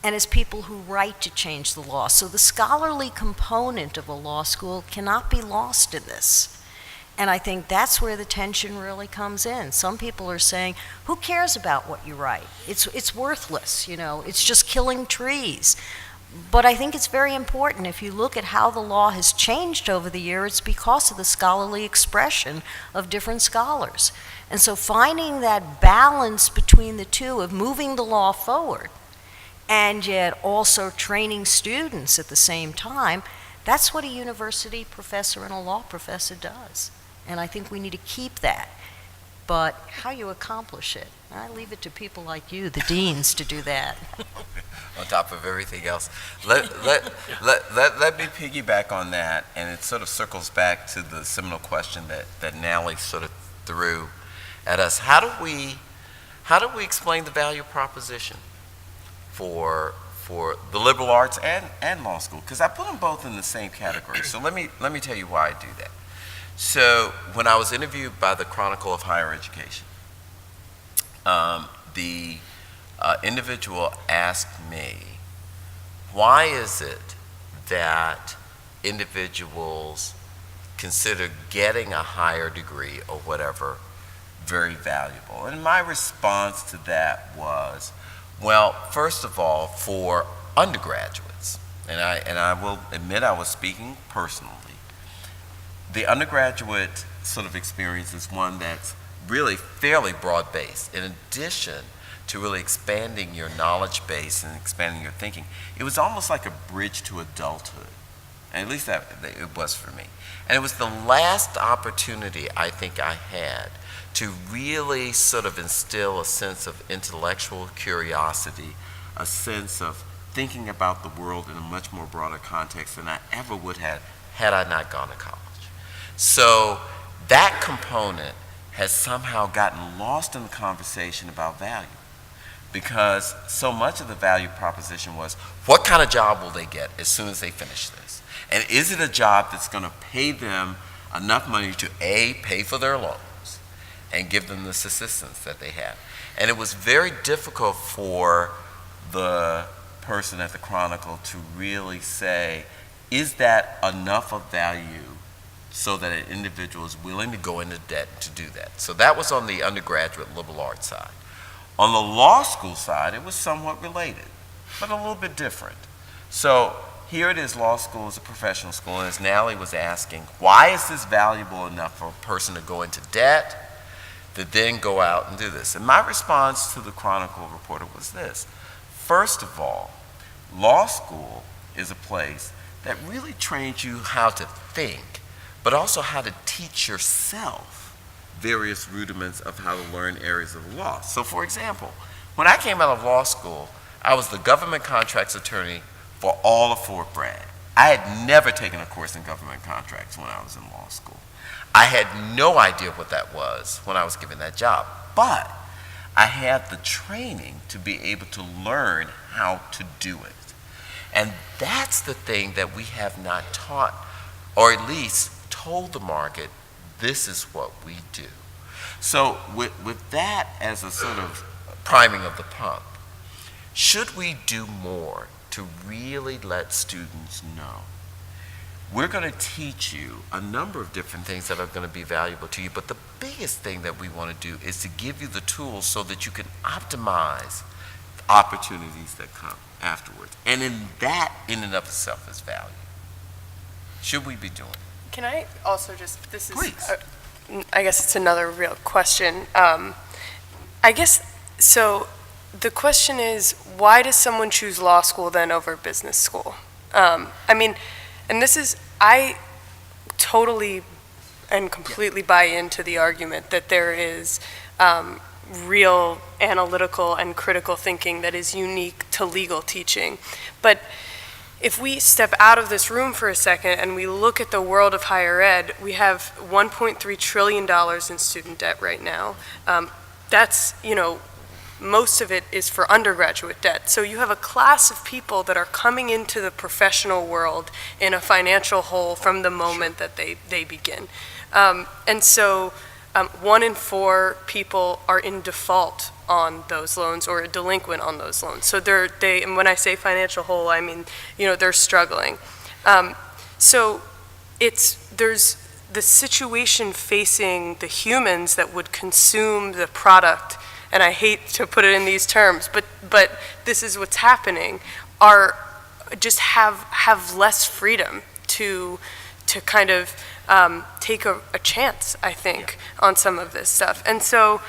and as people who write to change the law. So the scholarly component of a law school cannot be lost in this. And I think that's where the tension really comes in. Some people are saying, who cares about what you write? It's worthless, you know, it's just killing trees. But I think it's very important. If you look at how the law has changed over the years, it's because of the scholarly expression of different scholars. And so finding that balance between the two of moving the law forward and yet also training students at the same time, that's what a university professor and a law professor does. And I think we need to keep that. But how you accomplish it, I leave it to people like you, the deans, to do that. On top of everything else. Let me piggyback on that, and it sort of circles back to the seminal question that Natalie sort of threw at us. How do we explain the value proposition for the liberal arts and law school? Because I put them both in the same category. So let me tell you why I do that. So when I was interviewed by the Chronicle of Higher Education, the individual asked me, why is it that individuals consider getting a higher degree or whatever very valuable? And my response to that was, well, first of all, for undergraduates, and I will admit I was speaking personally, the undergraduate sort of experience is one that's really fairly broad-based. In addition to really expanding your knowledge base and expanding your thinking, it was almost like a bridge to adulthood. And at least that it was for me. And it was the last opportunity I think I had to really sort of instill a sense of intellectual curiosity, a sense of thinking about the world in a much more broader context than I ever would have had I not gone to college. So that component has somehow gotten lost in the conversation about value, because so much of the value proposition was, what kind of job will they get as soon as they finish this? And is it a job that's going to pay them enough money to A, pay for their loans and give them this assistance that they have? And it was very difficult for the person at the Chronicle to really say, is that enough of value so that an individual is willing to go into debt to do that? So that was on the undergraduate liberal arts side. On the law school side, it was somewhat related, but a little bit different. So here it is, law school is a professional school, and as Natalie was asking, why is this valuable enough for a person to go into debt, to then go out and do this? And my response to the Chronicle reporter was this. First of all, law school is a place that really trains you how to think, but also how to teach yourself various rudiments of how to learn areas of the law. So for example, when I came out of law school, I was the government contracts attorney for all of Fort Bragg. I had never taken a course in government contracts when I was in law school. I had no idea what that was when I was given that job, but I have the training to be able to learn how to do it. And that's the thing that we have not taught, or at least told the market, this is what we do. So with that as a sort of priming of the pump, should we do more to really let students know? We're going to teach you a number of different things that are going to be valuable to you, but the biggest thing that we want to do is to give you the tools so that you can optimize the opportunities that come afterwards. And in that, in and of itself, is value. Should we be doing it? Can I also just, this is, Please. I guess it's another real question. I guess, so the question is, why does someone choose law school then over business school? I mean, and this is, I totally and completely buy into the argument that there is real analytical and critical thinking that is unique to legal teaching. But if we step out of this room for a second and we look at the world of higher ed, we have $1.3 trillion in student debt right now. That's, you know, most of it is for undergraduate debt. So you have a class of people that are coming into the professional world in a financial hole from the moment that they begin. And so 1 in 4 people are in default on those loans or delinquent on those loans. So and when I say financial hole, I mean, you know, they're struggling. So there's the situation facing the humans that would consume the product, and I hate to put it in these terms, but this is what's happening, are just have less freedom to kind of take a chance, I think, on some of this stuff. And so,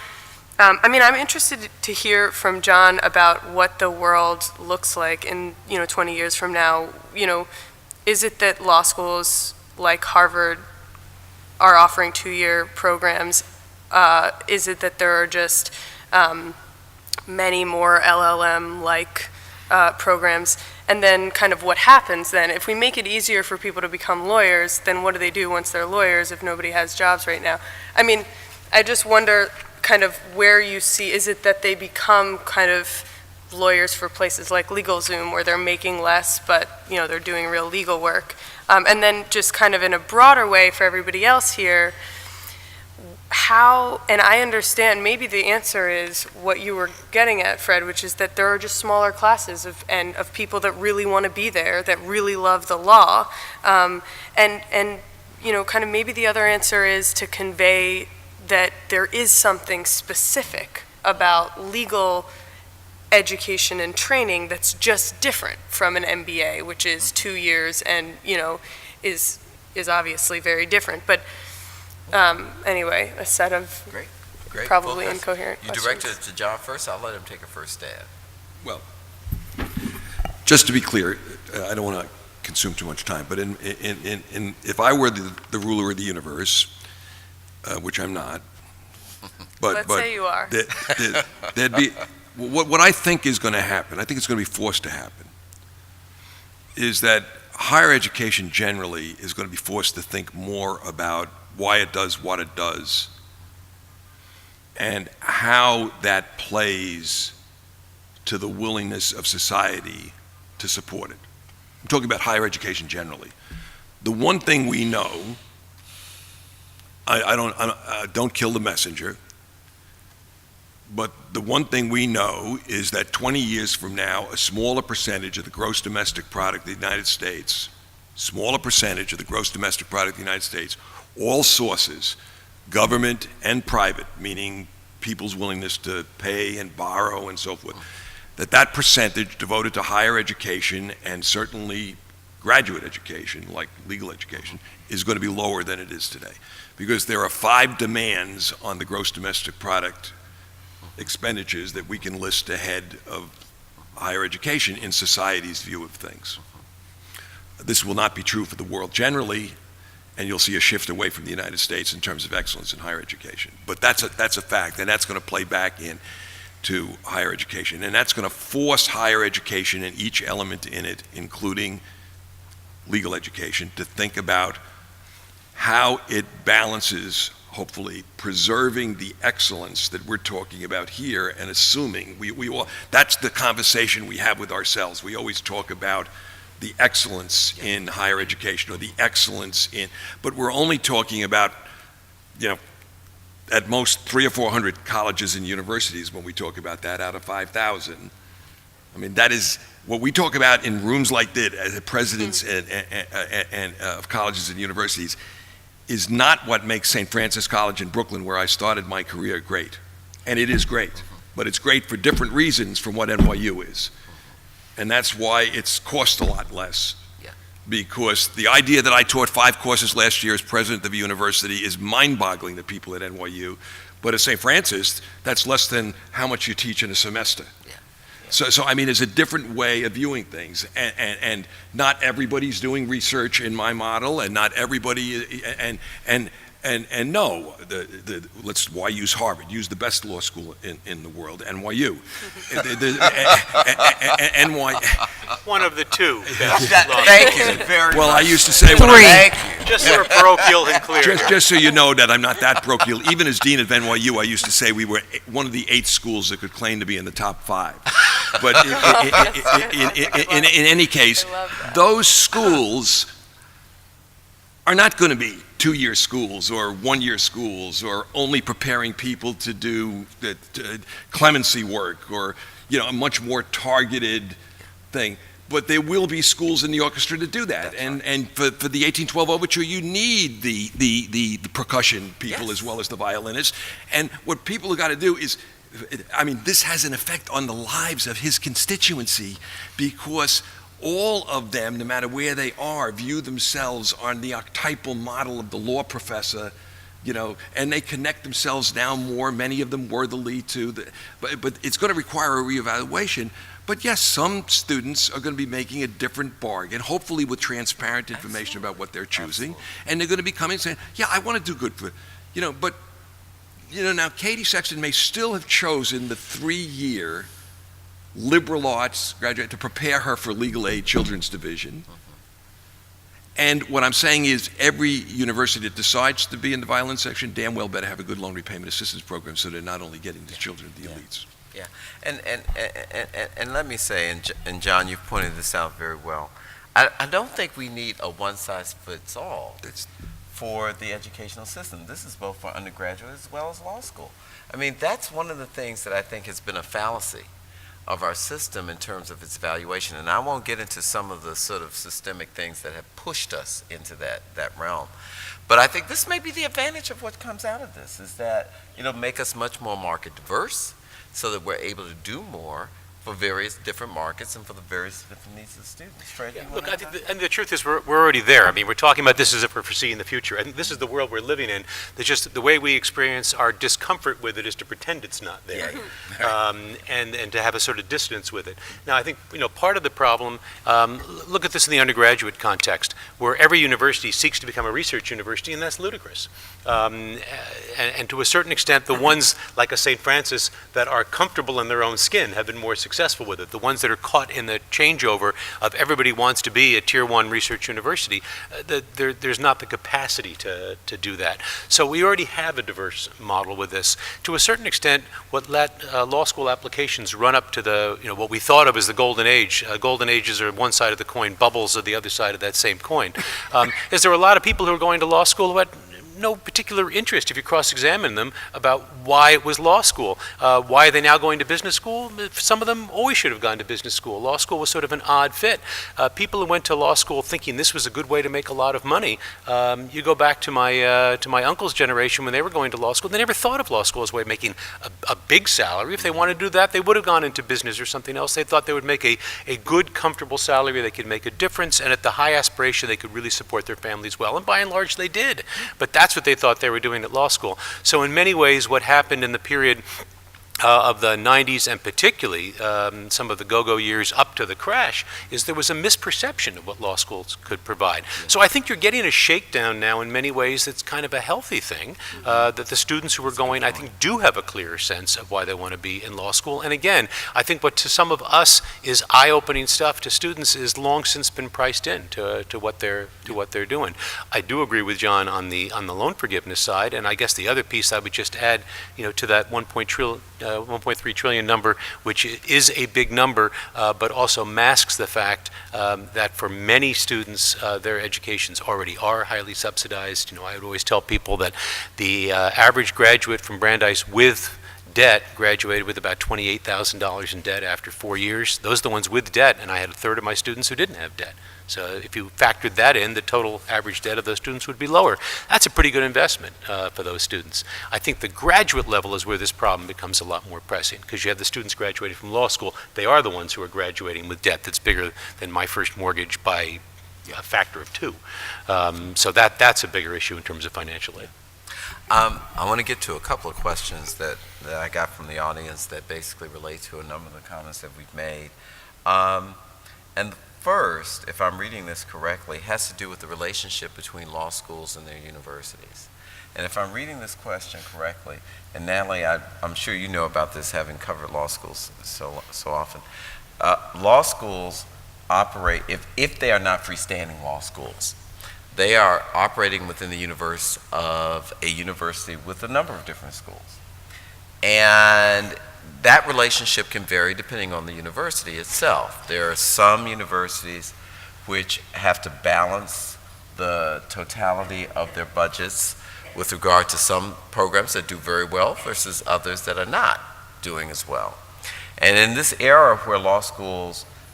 I mean, I'm interested to hear from John about what the world looks like in, 20 years from now. Is it that law schools like Harvard are offering 2-year programs? Is it that there are just many more LLM-like programs? And then kind of what happens then? If we make it easier for people to become lawyers, then what do they do once they're lawyers if nobody has jobs right now? I mean, I just wonder kind of where you see, is it that they become kind of lawyers for places like LegalZoom where they're making less, but they're doing real legal work? And then just kind of in a broader way for everybody else here, how, and I understand maybe the answer is what you were getting at, Fred, which is that there are just smaller classes of people that really want to be there, that really love the law. And kind of maybe the other answer is to convey that there is something specific about legal education and training that's just different from an MBA, which is 2 years and, is obviously very different. But anyway, a set of Great. probably Focus. incoherent You questions. directed it to John first. I'll let him take a first stab. Well, just to be clear, I don't want to consume too much time, but if I were the ruler of the universe, which I'm not, Let's say you are. There'd be what I think is going to happen. I think it's going to be forced to happen. Is that higher education generally is going to be forced to think more about why it does what it does and how that plays to the willingness of society to support it. I'm talking about higher education generally. The one thing we know, I don't kill the messenger, but the one thing we know is that 20 years from now, a smaller percentage of the gross domestic product of the United States, all sources, government and private, meaning people's willingness to pay and borrow and so forth, that percentage devoted to higher education and certainly graduate education, like legal education, is going to be lower than it is today. Because there are 5 demands on the gross domestic product expenditures that we can list ahead of higher education in society's view of things. This will not be true for the world generally, and you'll see a shift away from the United States in terms of excellence in higher education. But that's a fact, and that's going to play back into higher education. And that's going to force higher education and each element in it, including legal education, to think about how it balances hopefully preserving the excellence that we're talking about here and assuming we all, that's the conversation we have with ourselves. We always talk about the excellence in higher education or the excellence in, but we're only talking about, at most 300 or 400 colleges and universities when we talk about that out of 5,000. I mean, that is what we talk about in rooms like this as presidents and of colleges and universities is not what makes St. Francis College in Brooklyn, where I started my career, great. And it is great, but it's great for different reasons from what NYU is. And that's why it's cost a lot less. Yeah. Because the idea that I taught 5 courses last year as president of a university is mind-boggling to people at NYU. But at St. Francis, that's less than how much you teach in a semester. Yeah. So I mean, there's a different way of viewing things, and not everybody's doing research in my model, and not everybody, and no, why use Harvard? Use the best law school in the world, NYU. One of the two. Thank you very Well, much. I used to say, Thank you. Just so we're parochial and clear. just so you know that I'm not that parochial. Even as dean of NYU, I used to say we were one of the 8 schools that could claim to be in the top 5. But in any case, those schools are not going to be 2-year schools or 1-year schools or only preparing people to do clemency work or a much more targeted thing. But there will be schools in the orchestra to do that. And for the 1812 Overture, you need the percussion people Yes. as well as the violinists. And what people have got to do is, I mean, this has an effect on the lives of his constituency because all of them, no matter where they are, view themselves on the archetypal model of the law professor, and they connect themselves now more, many of them worthily to but it's going to require a reevaluation. But yes, some students are going to be making a different bargain, hopefully with transparent information about what they're choosing. Absolutely. And they're going to be coming and saying, yeah, I want to do good for, but, now Katie Sexton may still have chosen the 3-year liberal arts graduate to prepare her for legal aid children's division. And what I'm saying is every university that decides to be in the violence section damn well better have a good loan repayment assistance program so they're not only getting the children of the elites. Yeah, and let me say, and John, you've pointed this out very well, I don't think we need a one-size-fits-all for the educational system. This is both for undergraduate as well as law school. I mean, that's one of the things that I think has been a fallacy of our system in terms of its evaluation. And I won't get into some of the sort of systemic things that have pushed us into that realm. But I think this may be the advantage of what comes out of this, is that it'll make us much more market diverse so that we're able to do more for various different markets and for the various different needs of students. Fred, you Look, wanna I think and the truth is we're already there. I mean, we're talking about this as if we're foreseeing the future. And this is the world we're living in. There's just the way we experience our discomfort with it is to pretend it's not there. And to have a sort of distance with it. Now, I think, part of the problem, look at this in the undergraduate context, where every university seeks to become a research university, and that's ludicrous. And to a certain extent, the ones like a St. Francis that are comfortable in their own skin have been more successful with it. The ones that are caught in the changeover of everybody wants to be a Tier 1 research university, there's not the capacity to do that. So we already have a diverse model with this. To a certain extent, what let law school applications run up to the, what we thought of as the golden age. Golden ages are one side of the coin, bubbles are the other side of that same coin. Is there a lot of people who are going to law school who had no particular interest, if you cross-examine them, about why it was law school. Why are they now going to business school? Some of them always should have gone to business school. Law school was sort of an odd fit. People who went to law school thinking this was a good way to make a lot of money, you go back to my uncle's generation when they were going to law school, they never thought of law school as a way of making a big salary. If they wanted to do that, they would have gone into business or something else. They thought they would make a good, comfortable salary, they could make a difference, and at the high aspiration, they could really support their families well. And by and large, they did. But that's what they thought they were doing at law school. So in many ways, what happened in the period of the 90s, and particularly some of the go-go years up to the crash, is there was a misperception of what law schools could provide. So I think you're getting a shakedown now in many ways that's kind of a healthy thing, that the students who are going, I think, do have a clearer sense of why they want to be in law school. And again, I think what to some of us is eye-opening stuff, to students is long since been priced in to what they're doing. I do agree with John on the loan forgiveness side, and I guess the other piece I would just add, to that 1.3 trillion number, which is a big number, but also masks the fact that for many students, their educations already are highly subsidized. I would always tell people that the average graduate from Brandeis with debt graduated with about $28,000 in debt after 4 years. Those are the ones with debt, and I had a third of my students who didn't have debt. So if you factored that in, the total average debt of those students would be lower. That's a pretty good investment for those students. I think the graduate level is where this problem becomes a lot more pressing, because you have the students graduating from law school. They are the ones who are graduating with debt that's bigger than my first mortgage by a factor of 2. So that's a bigger issue in terms of financial aid. I want to get to a couple of questions that I got from the audience that basically relate to a number of the comments that we've made. And first, if I'm reading this correctly, has to do with the relationship between law schools and their universities. And if I'm reading this question correctly, and Natalie, I'm sure you know about this, having covered law schools so often. Law schools operate, if they are not freestanding law schools, they are operating within the universe of a university with a number of different schools. And that relationship can vary depending on the university itself. There are some universities which have to balance the totality of their budgets with regard to some programs that do very well versus others that are not doing as well. And in this era where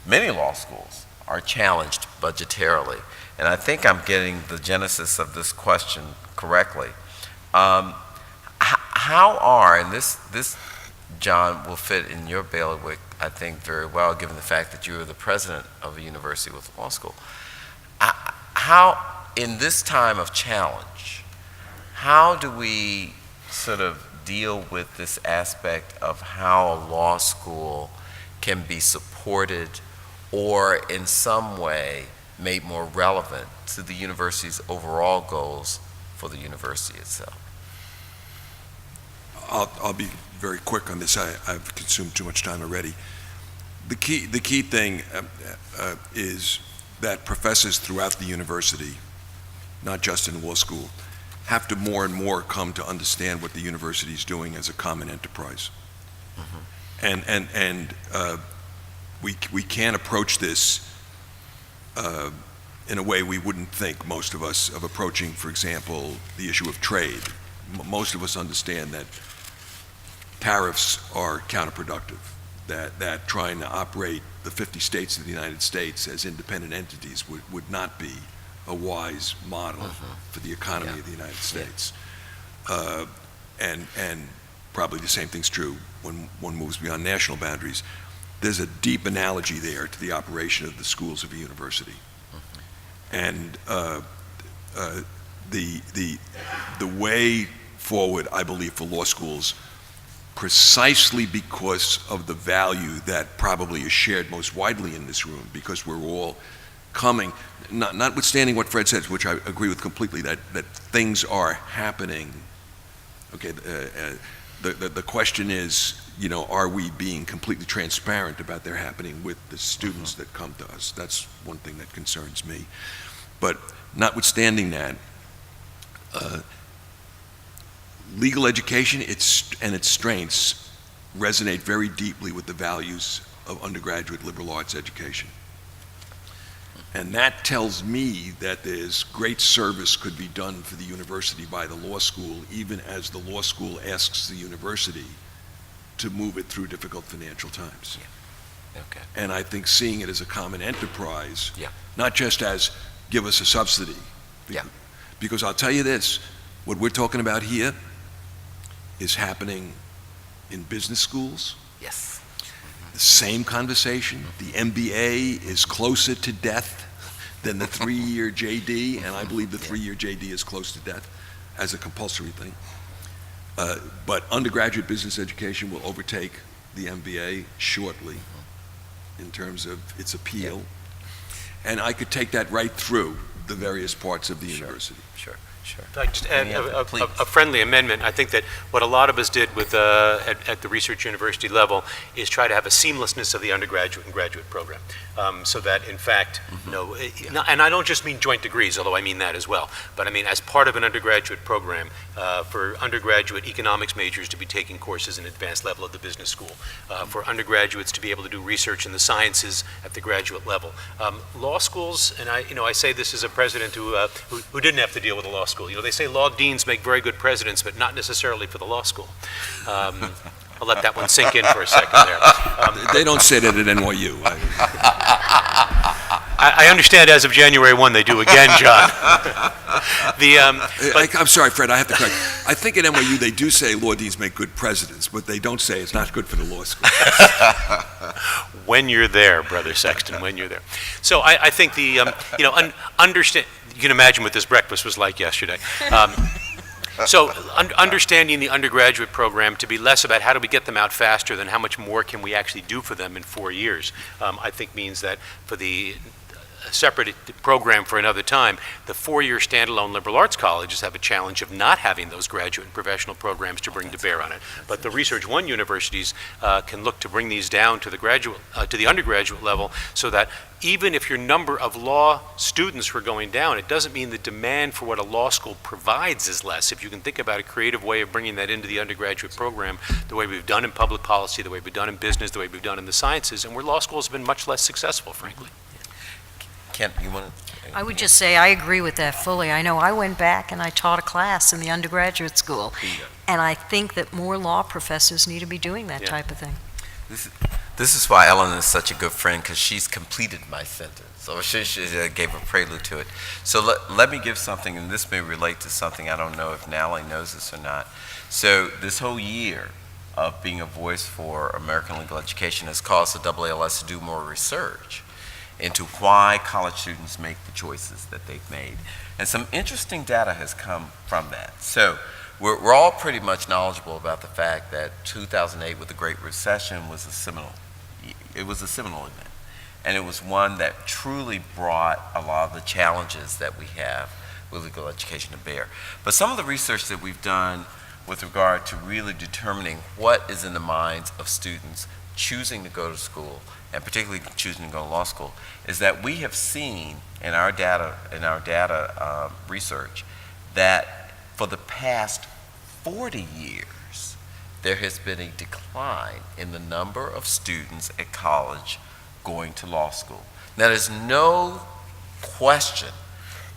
many law schools are challenged budgetarily, and I think I'm getting the genesis of this question correctly, how are, and this John will fit in your bailiwick, I think, very well, given the fact that you are the president of a university with a law school. How, in this time of challenge, how do we sort of deal with this aspect of how a law school can be supported or in some way made more relevant to the university's overall goals for the university itself? I'll be very quick on this. I've consumed too much time already. The key thing is that professors throughout the university, not just in law school, have to more and more come to understand what the university is doing as a common enterprise. Mm-hmm. And we can't approach this in a way we wouldn't think, most of us, of approaching, for example, the issue of trade. Most of us understand that tariffs are counterproductive, that trying to operate the 50 states of the United States as independent entities would not be a wise model for the economy of the United States. And probably the same thing's true when one moves beyond national boundaries. There's a deep analogy there to the operation of the schools of a university. And the way forward, I believe, for law schools, precisely because of the value that probably is shared most widely in this room, because we're all coming, notwithstanding what Fred says, which I agree with completely, that things are happening. Okay, the question is, are we being completely transparent about their happening with the students that come to us? That's one thing that concerns me. But notwithstanding that, legal education and its strengths resonate very deeply with the values of undergraduate liberal arts education. And that tells me that there's great service could be done for the university by the law school, even as the law school asks the university to move it through difficult financial times. Yeah. Okay. And I think seeing it as a common enterprise, Yeah. not just as give us a subsidy. Yeah. Because I'll tell you this, what we're talking about here is happening in business schools. Yes. The same conversation. The MBA is closer to death than the 3-year JD, and I believe the 3-year JD is close to death as a compulsory thing. But undergraduate business education will overtake the MBA shortly in terms of its appeal. And I could take that right through the various parts of the university. Sure. I'd like to just add Please. a friendly amendment. I think that what a lot of us did with at the research university level is try to have a seamlessness of the undergraduate and graduate program, so that in fact, and I don't just mean joint degrees, although I mean that as well, but I mean as part of an undergraduate program for undergraduate economics majors to be taking courses in advanced level at the business school, for undergraduates to be able to do research in the sciences at the graduate level. Law schools, and I say this as a president who didn't have to deal with a law school. They say law deans make very good presidents, but not necessarily for the law school. I'll let that one sink in for a second there. They don't say that at NYU. I understand as of January 1 they do again, John. I'm sorry, Fred, I have to correct. I think at NYU they do say law deans make good presidents, but they don't say it's not good for the law school. When you're there, Brother Sexton, when you're there. So I think understand. You can imagine what this breakfast was like yesterday. So understanding the undergraduate program to be less about how do we get them out faster than how much more can we actually do for them in 4 years, I think means that for the separate program for another time, the 4-year standalone liberal arts colleges have a challenge of not having those graduate and professional programs to bring to bear on it. But the Research One universities can look to bring these down to the undergraduate level, so that even if your number of law students were going down, it doesn't mean the demand for what a law school provides is less. If you can think about a creative way of bringing that into the undergraduate program, the way we've done in public policy, the way we've done in business, the way we've done in the sciences, and where law schools have been much less successful, frankly. Kent, you want to? I would just say I agree with that fully. I know I went back and I taught a class in the undergraduate school, and I think that more law professors need to be doing that type of thing. This is why Ellen is such a good friend, because she's completed my sentence, or she gave a prelude to it. So let me give something, and this may relate to something. I don't know if Natalie knows this or not. So this whole year of being a voice for American legal education has caused the AALS to do more research into why college students make the choices that they've made. And some interesting data has come from that. So we're all pretty much knowledgeable about the fact that 2008 with the Great Recession was a seminal event. And it was one that truly brought a lot of the challenges that we have with legal education to bear. But some of the research that we've done with regard to really determining what is in the minds of students choosing to go to school, and particularly choosing to go to law school, is that we have seen in our data research that for the past 40 years, there has been a decline in the number of students at college going to law school. Now, there's no question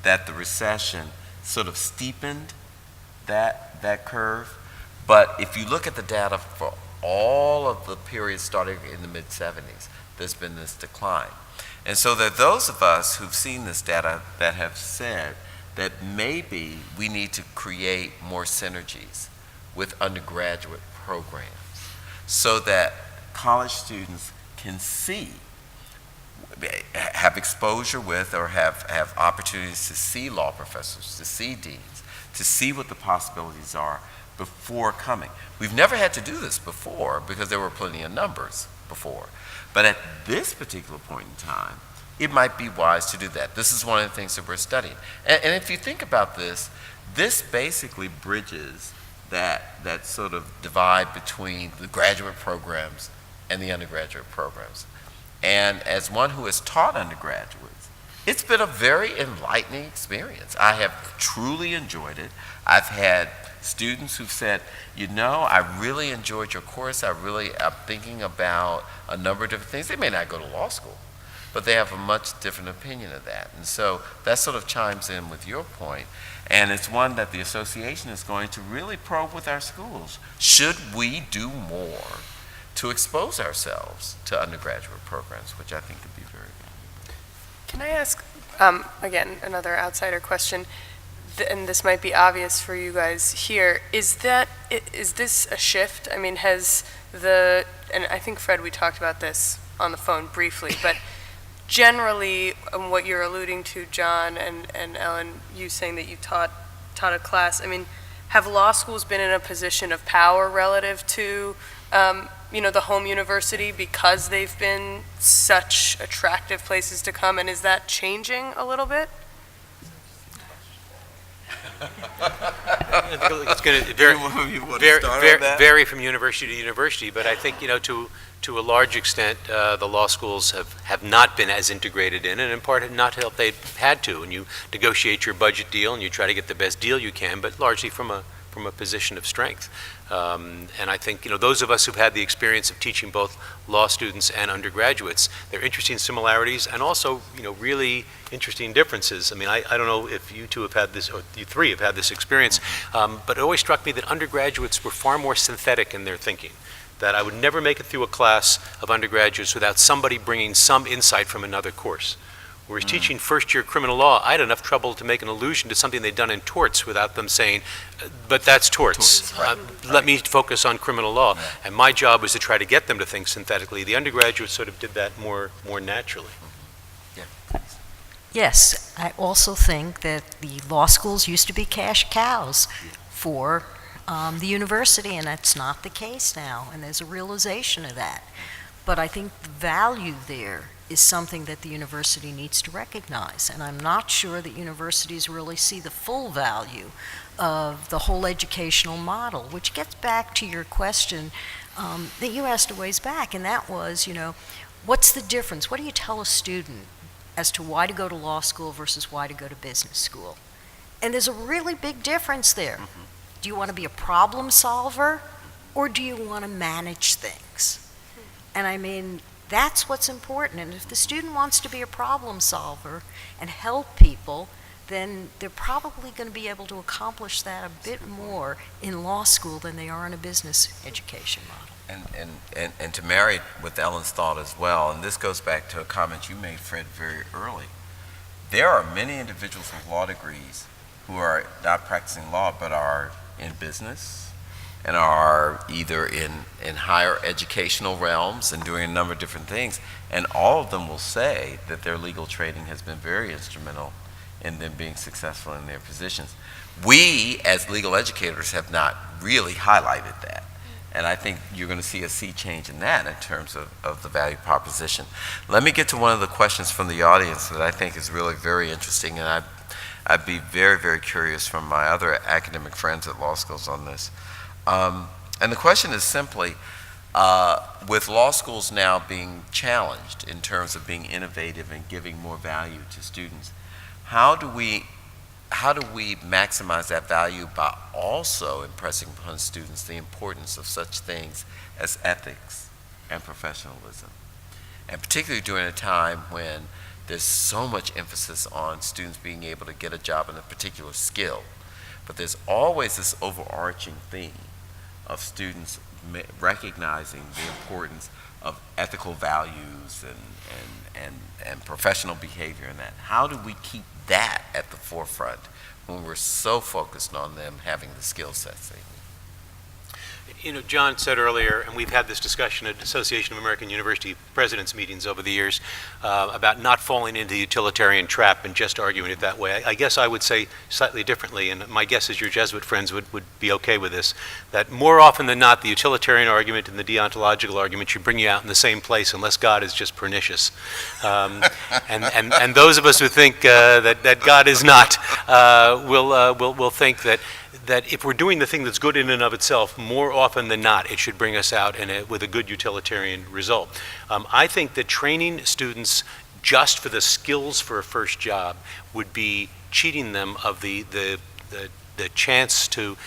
that the recession sort of steepened that curve, but if you look at the data for all of the periods starting in the mid-70s, there's been this decline. And so there are those of us who've seen this data that have said that maybe we need to create more synergies with undergraduate programs so that college students can have exposure with, or have opportunities to see law professors, to see deans, to see what the possibilities are before coming. We've never had to do this before because there were plenty of numbers before. But at this particular point in time, it might be wise to do that. This is one of the things that we're studying. And if you think about this, this basically bridges that sort of divide between the graduate programs and the undergraduate programs. And as one who has taught undergraduates, it's been a very enlightening experience. I have truly enjoyed it. I've had students who've said, I really enjoyed your course. I'm thinking about a number of different things. They may not go to law school, but they have a much different opinion of that. And so that sort of chimes in with your point. And it's one that the association is going to really probe with our schools. Should we do more to expose ourselves to undergraduate programs, which I think could be very valuable? Can I ask, again, another outsider question? And this might be obvious for you guys here, is this a shift? I mean, and I think, Fred, we talked about this on the phone briefly, but generally, what you're alluding to, John and Ellen, you saying that you taught a class, I mean, have law schools been in a position of power relative to, the home university because they've been such attractive places to come, and is that changing a little bit? It's going to vary from university to university, but I think, to a large extent, the law schools have not been as integrated in, and in part not helped they've had to. And you negotiate your budget deal and you try to get the best deal you can, but largely from a position of strength. And I think, those of us who've had the experience of teaching both law students and undergraduates, there are interesting similarities and also, really interesting differences. I mean, I don't know if you two have had this, or you three have had this experience, but it always struck me that undergraduates were far more synthetic in their thinking, that I would never make it through a class of undergraduates without somebody bringing some insight from another course. Whereas teaching first-year criminal law, I had enough trouble to make an allusion to something they'd done in torts without them saying, but that's torts. Let me focus on criminal law. Right. And my job was to try to get them to think synthetically. The undergraduates sort of did that more naturally. Yes, I also think that the law schools used to be cash cows for the university, and that's not the case now, and there's a realization of that. But I think the value there is something that the university needs to recognize, and I'm not sure that universities really see the full value of the whole educational model, which gets back to your question that you asked a ways back, and that was, what's the difference? What do you tell a student as to why to go to law school versus why to go to business school? And there's a really big difference there. Mm-hmm. Do you want to be a problem solver, or do you want to manage things? And I mean, that's what's important. And if the student wants to be a problem solver and help people, then they're probably going to be able to accomplish that a bit more in law school than they are in a business education model. And to marry with Ellen's thought as well, and this goes back to a comment you made, Fred, very early. There are many individuals with law degrees who are not practicing law but are in business and are either in higher educational realms and doing a number of different things, and all of them will say that their legal training has been very instrumental in them being successful in their positions. We, as legal educators, have not really highlighted that, and I think you're going to see a sea change in that in terms of the value proposition. Let me get to one of the questions from the audience that I think is really very interesting, and I'd be very, very curious from my other academic friends at law schools on this. And the question is simply, with law schools now being challenged in terms of being innovative and giving more value to students, how do we maximize that value by also impressing upon students the importance of such things as ethics and professionalism? And particularly during a time when there's so much emphasis on students being able to get a job in a particular skill, but there's always this overarching theme of students recognizing the importance of ethical values and professional behavior in that. How do we keep that at the forefront when we're so focused on them having the skill sets they need? John said earlier, and we've had this discussion at Association of American University Presidents meetings over the years, about not falling into the utilitarian trap and just arguing it that way. I guess I would say slightly differently, and my guess is your Jesuit friends would be okay with this, that more often than not, the utilitarian argument and the deontological argument should bring you out in the same place unless God is just pernicious. And those of us who think that God is not, will think that if we're doing the thing that's good in and of itself, more often than not, it should bring us out with a good utilitarian result. I think that training students just for the skills for a first job would be cheating them of the chance to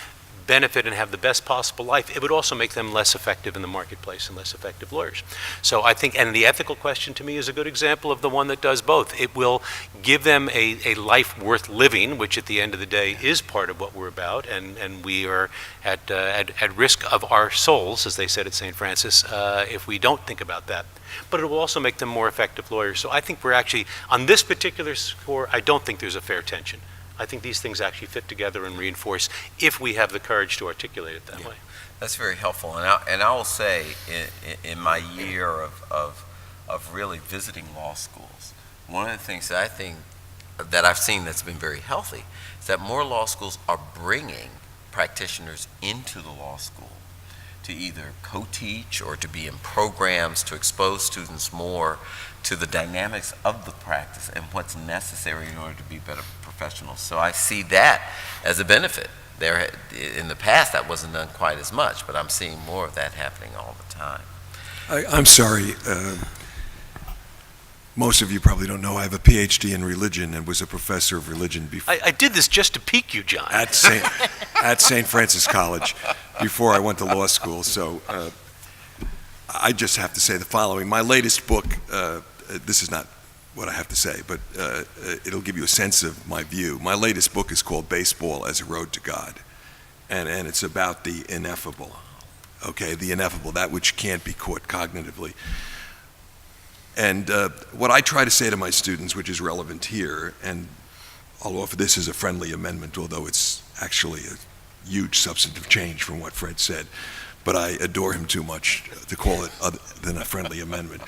benefit and have the best possible life. It would also make them less effective in the marketplace and less effective lawyers. So I think, and the ethical question to me is a good example of the one that does both. It will give them a life worth living, which at the end of the day is part of what we're about, and we are at risk of our souls, as they said at St. Francis, if we don't think about that. But it will also make them more effective lawyers. So I think we're actually, on this particular score, I don't think there's a fair tension. I think these things actually fit together and reinforce if we have the courage to articulate it that way. That's very helpful. And I will say, in my year of really visiting law schools, one of the things that I think that I've seen that's been very healthy is that more law schools are bringing practitioners into the law school to either co-teach or to be in programs to expose students more to the dynamics of the practice and what's necessary in order to be better professionals. So I see that as a benefit. There, in the past, that wasn't done quite as much, but I'm seeing more of that happening all the time. I'm sorry. Most of you probably don't know I have a PhD in religion and was a professor of religion before. I did this just to pique you, John. At St. Francis College before I went to law school. So I just have to say the following. My latest book, this is not what I have to say, but it'll give you a sense of my view. My latest book is called Baseball as a Road to God, and it's about the ineffable, okay, the ineffable, that which can't be caught cognitively. And what I try to say to my students, which is relevant here, and I'll offer this as a friendly amendment, although it's actually a huge substantive change from what Fred said, but I adore him too much to call it other than a friendly amendment.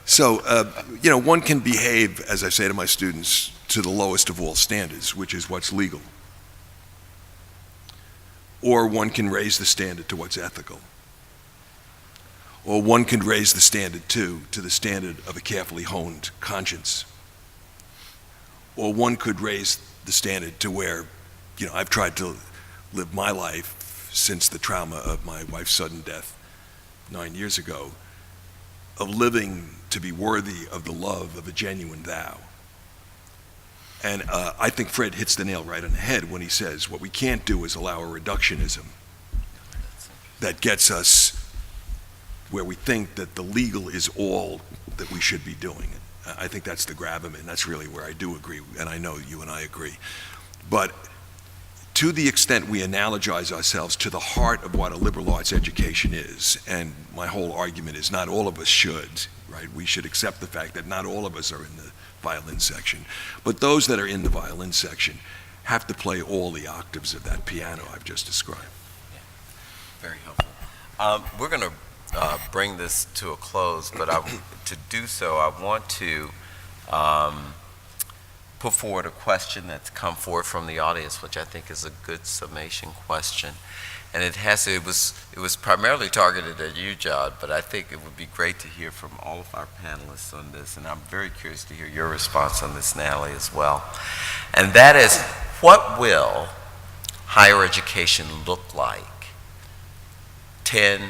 So, one can behave, as I say to my students, to the lowest of all standards, which is what's legal. Or one can raise the standard to what's ethical. Or one can raise the standard, to the standard of a carefully honed conscience. Or one could raise the standard to where, I've tried to live my life since the trauma of my wife's sudden death 9 years ago, of living to be worthy of the love of a genuine thou. And I think Fred hits the nail right on the head when he says what we can't do is allow a reductionism that gets us where we think that the legal is all that we should be doing. I think that's the gravamen. That's really where I do agree, and I know you and I agree. But to the extent we analogize ourselves to the heart of what a liberal arts education is, and my whole argument is not all of us should, right? We should accept the fact that not all of us are in the violin section, but those that are in the violin section have to play all the octaves of that piano I've just described. Yeah. Very helpful. We're going to bring this to a close, but to do so, I want to put forward a question that's come forward from the audience, which I think is a good summation question. And it was primarily targeted at you, John, but I think it would be great to hear from all of our panelists on this, and I'm very curious to hear your response on this, Natalie, as well. And that is, what will higher education look like 10,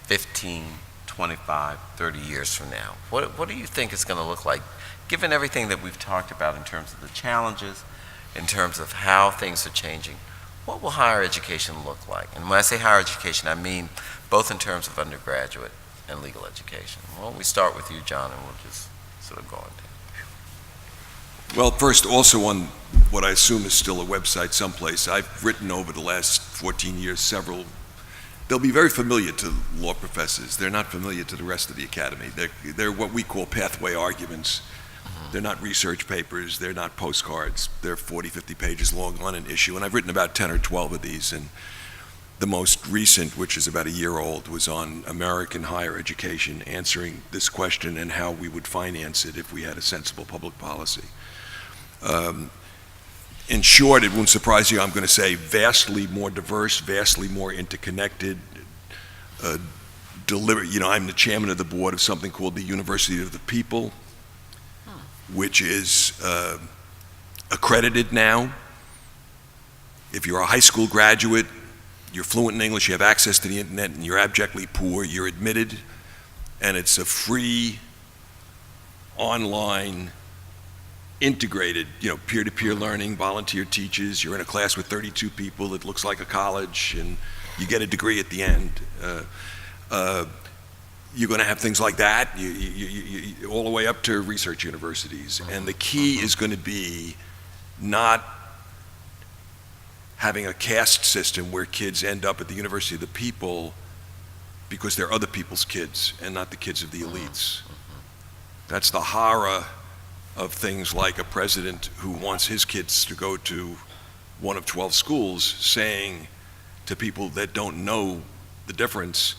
15, 25, 30 years from now? What do you think it's going to look like, given everything that we've talked about in terms of the challenges, in terms of how things are changing? What will higher education look like? And when I say higher education, I mean both in terms of undergraduate and legal education. Well, we start with you, John, and we'll just sort of go on down. Well, first, also on what I assume is still a website someplace, I've written over the last 14 years several. They'll be very familiar to law professors. They're not familiar to the rest of the academy. They're what we call pathway arguments. They're not research papers. They're not postcards. They're 40, 50 pages long on an issue. And I've written about 10 or 12 of these. And the most recent, which is about a year old, was on American higher education, answering this question and how we would finance it if we had a sensible public policy. In short, it won't surprise you, I'm going to say vastly more diverse, vastly more interconnected. I'm the chairman of the board of something called the University of the People, which is accredited now. If you're a high school graduate, you're fluent in English, you have access to the internet, and you're abjectly poor, you're admitted, and it's a free, online, integrated, peer-to-peer learning, volunteer teachers. You're in a class with 32 people. It looks like a college, and you get a degree at the end. You're going to have things like that, you all the way up to research universities. And the key is going to be not having a caste system where kids end up at the University of the People because they're other people's kids and not the kids of the elites. That's the horror of things like a president who wants his kids to go to one of 12 schools saying to people that don't know the difference,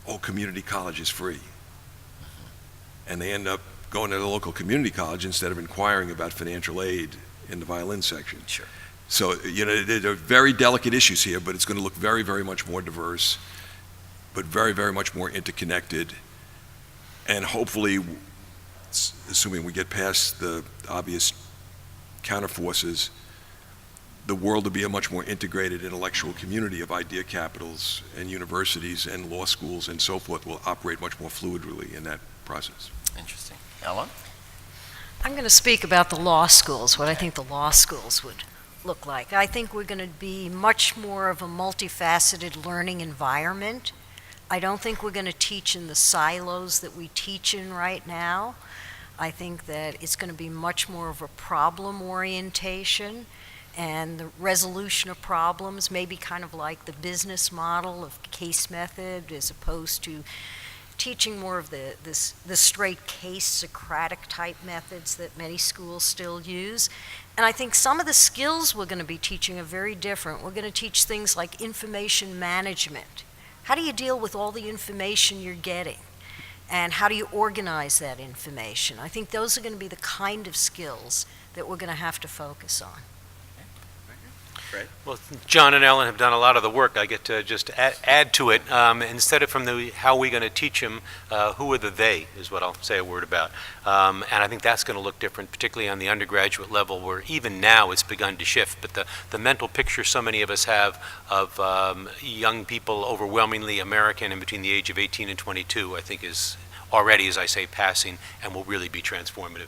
oh, community college is free. And they end up going to the local community college instead of inquiring about financial aid in the violin section. Sure. So, there are very delicate issues here, but it's going to look very, very much more diverse, but very, very much more interconnected. And hopefully, assuming we get past the obvious counterforces, the world will be a much more integrated intellectual community of idea capitals, and universities and law schools and so forth will operate much more fluidly in that process. Interesting. Ellen? I'm going to speak about the law schools, what I think the law schools would look like. I think we're going to be much more of a multifaceted learning environment. I don't think we're going to teach in the silos that we teach in right now. I think that it's going to be much more of a problem orientation and the resolution of problems, maybe kind of like the business model of case method, as opposed to teaching more of the straight case Socratic type methods that many schools still use. And I think some of the skills we're going to be teaching are very different. We're going to teach things like information management. How do you deal with all the information you're getting? And how do you organize that information? I think those are going to be the kind of skills that we're going to have to focus on. Well, John and Ellen have done a lot of the work. I get to just add to it. Instead of from the how are we going to teach them, who are the they is what I'll say a word about. And I think that's going to look different, particularly on the undergraduate level, where even now it's begun to shift. But the mental picture so many of us have of young people, overwhelmingly American and between the age of 18 and 22, I think is already, as I say, passing, and will really be transformative.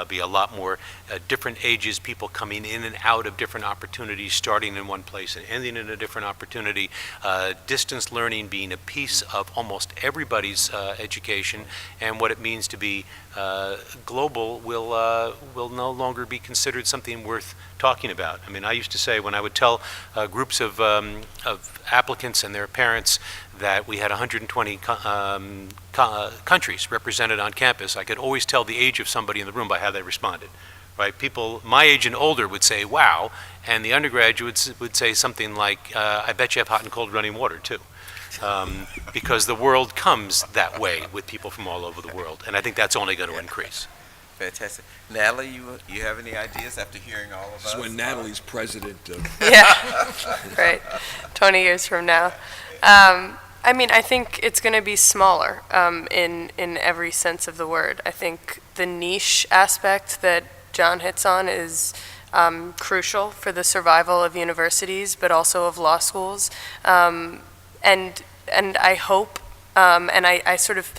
Be a lot more different ages, people coming in and out of different opportunities, starting in one place and ending in a different opportunity. Distance learning being a piece of almost everybody's education, and what it means to be global will no longer be considered something worth talking about. I mean, I used to say when I would tell groups of applicants and their parents that we had 120 countries represented on campus, I could always tell the age of somebody in the room by how they responded. Right? People my age and older would say, wow, and the undergraduates would say something like, I bet you have hot and cold running water too. Because the world comes that way with people from all over the world, and I think that's only going to increase. Fantastic. Natalie, you have any ideas after hearing all of us? This is when Natalie's president of... Yeah, right. 20 years from now. I mean, I think it's going to be smaller in every sense of the word. I think the niche aspect that John hits on is crucial for the survival of universities, but also of law schools. And I hope, and I sort of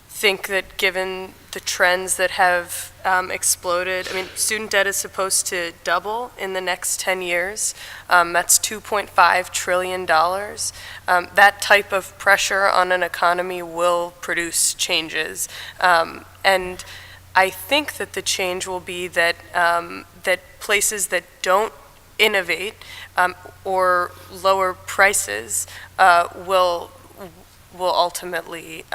think that given the trends that have exploded, I mean, student debt is supposed to double in the next 10 years. That's $2.5 trillion. That type of pressure on an economy will produce changes. And I think that the change will be that that places that don't innovate or lower prices will ultimately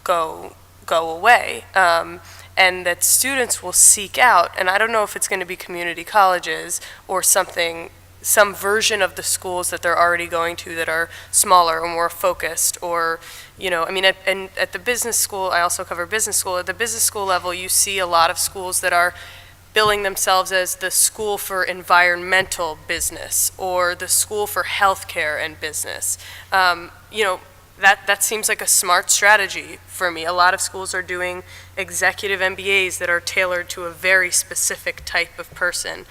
go away, and that students will seek out, and I don't know if it's going to be community colleges or some version of the schools that they're already going to that are smaller or more focused, or, I mean, at the business school, I also cover business school. At the business school level, you see a lot of schools that are billing themselves as the school for environmental business or the school for healthcare and business. That seems like a smart strategy for me. A lot of schools are doing executive MBAs that are tailored to a very specific type of person.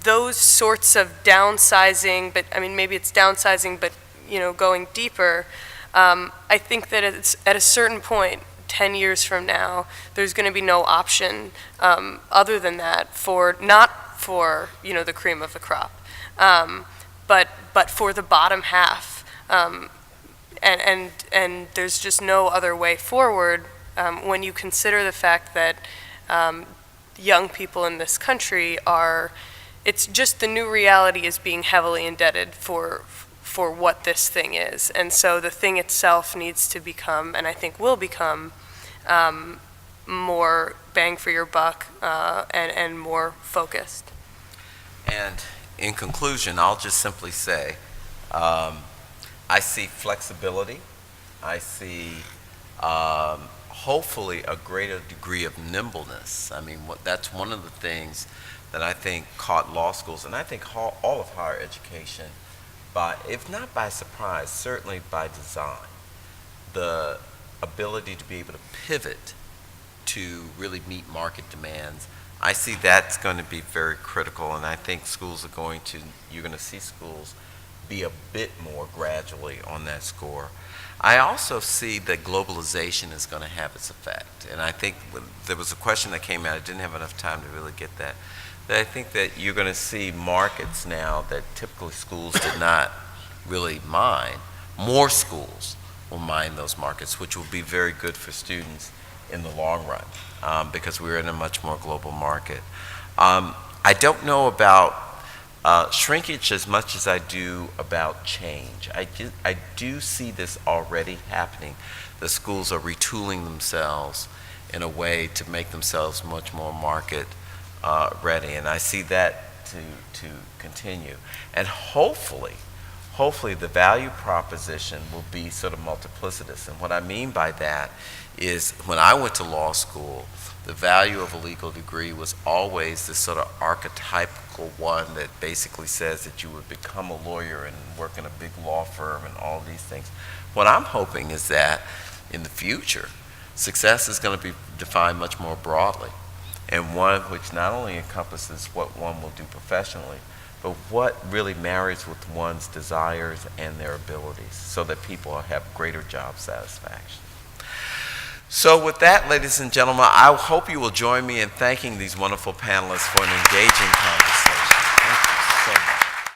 Those sorts of downsizing, but I mean, maybe it's downsizing, but going deeper, I think that it's at a certain point, 10 years from now, there's going to be no option other than that not for the cream of the crop, but for the bottom half. And there's just no other way forward when you consider the fact that young people in this country it's just the new reality is being heavily indebted for what this thing is. And so the thing itself needs to become, and I think will become, more bang for your buck and more focused. And in conclusion, I'll just simply say, I see flexibility. I see hopefully a greater degree of nimbleness. I mean, that's one of the things that I think caught law schools, and I think all of higher education, if not by surprise, certainly by design. The ability to be able to pivot to really meet market demands, I see that's going to be very critical, and I think you're going to see schools be a bit more gradually on that score. I also see that globalization is going to have its effect, and I think there was a question that came out, I didn't have enough time to really get that I think that you're going to see markets now that typically schools did not really mind. More schools will mind those markets, which will be very good for students in the long run, because we're in a much more global market. I don't know about shrinkage as much as I do about change. I do see this already happening. The schools are retooling themselves in a way to make themselves much more market ready, and I see that to continue. And hopefully the value proposition will be sort of multiplicitous. And what I mean by that is, when I went to law school, the value of a legal degree was always this sort of archetypical one that basically says that you would become a lawyer and work in a big law firm and all these things. What I'm hoping is that in the future, success is going to be defined much more broadly, and one which not only encompasses what one will do professionally, but what really marries with one's desires and their abilities, so that people have greater job satisfaction. So with that, ladies and gentlemen, I hope you will join me in thanking these wonderful panelists for an engaging conversation.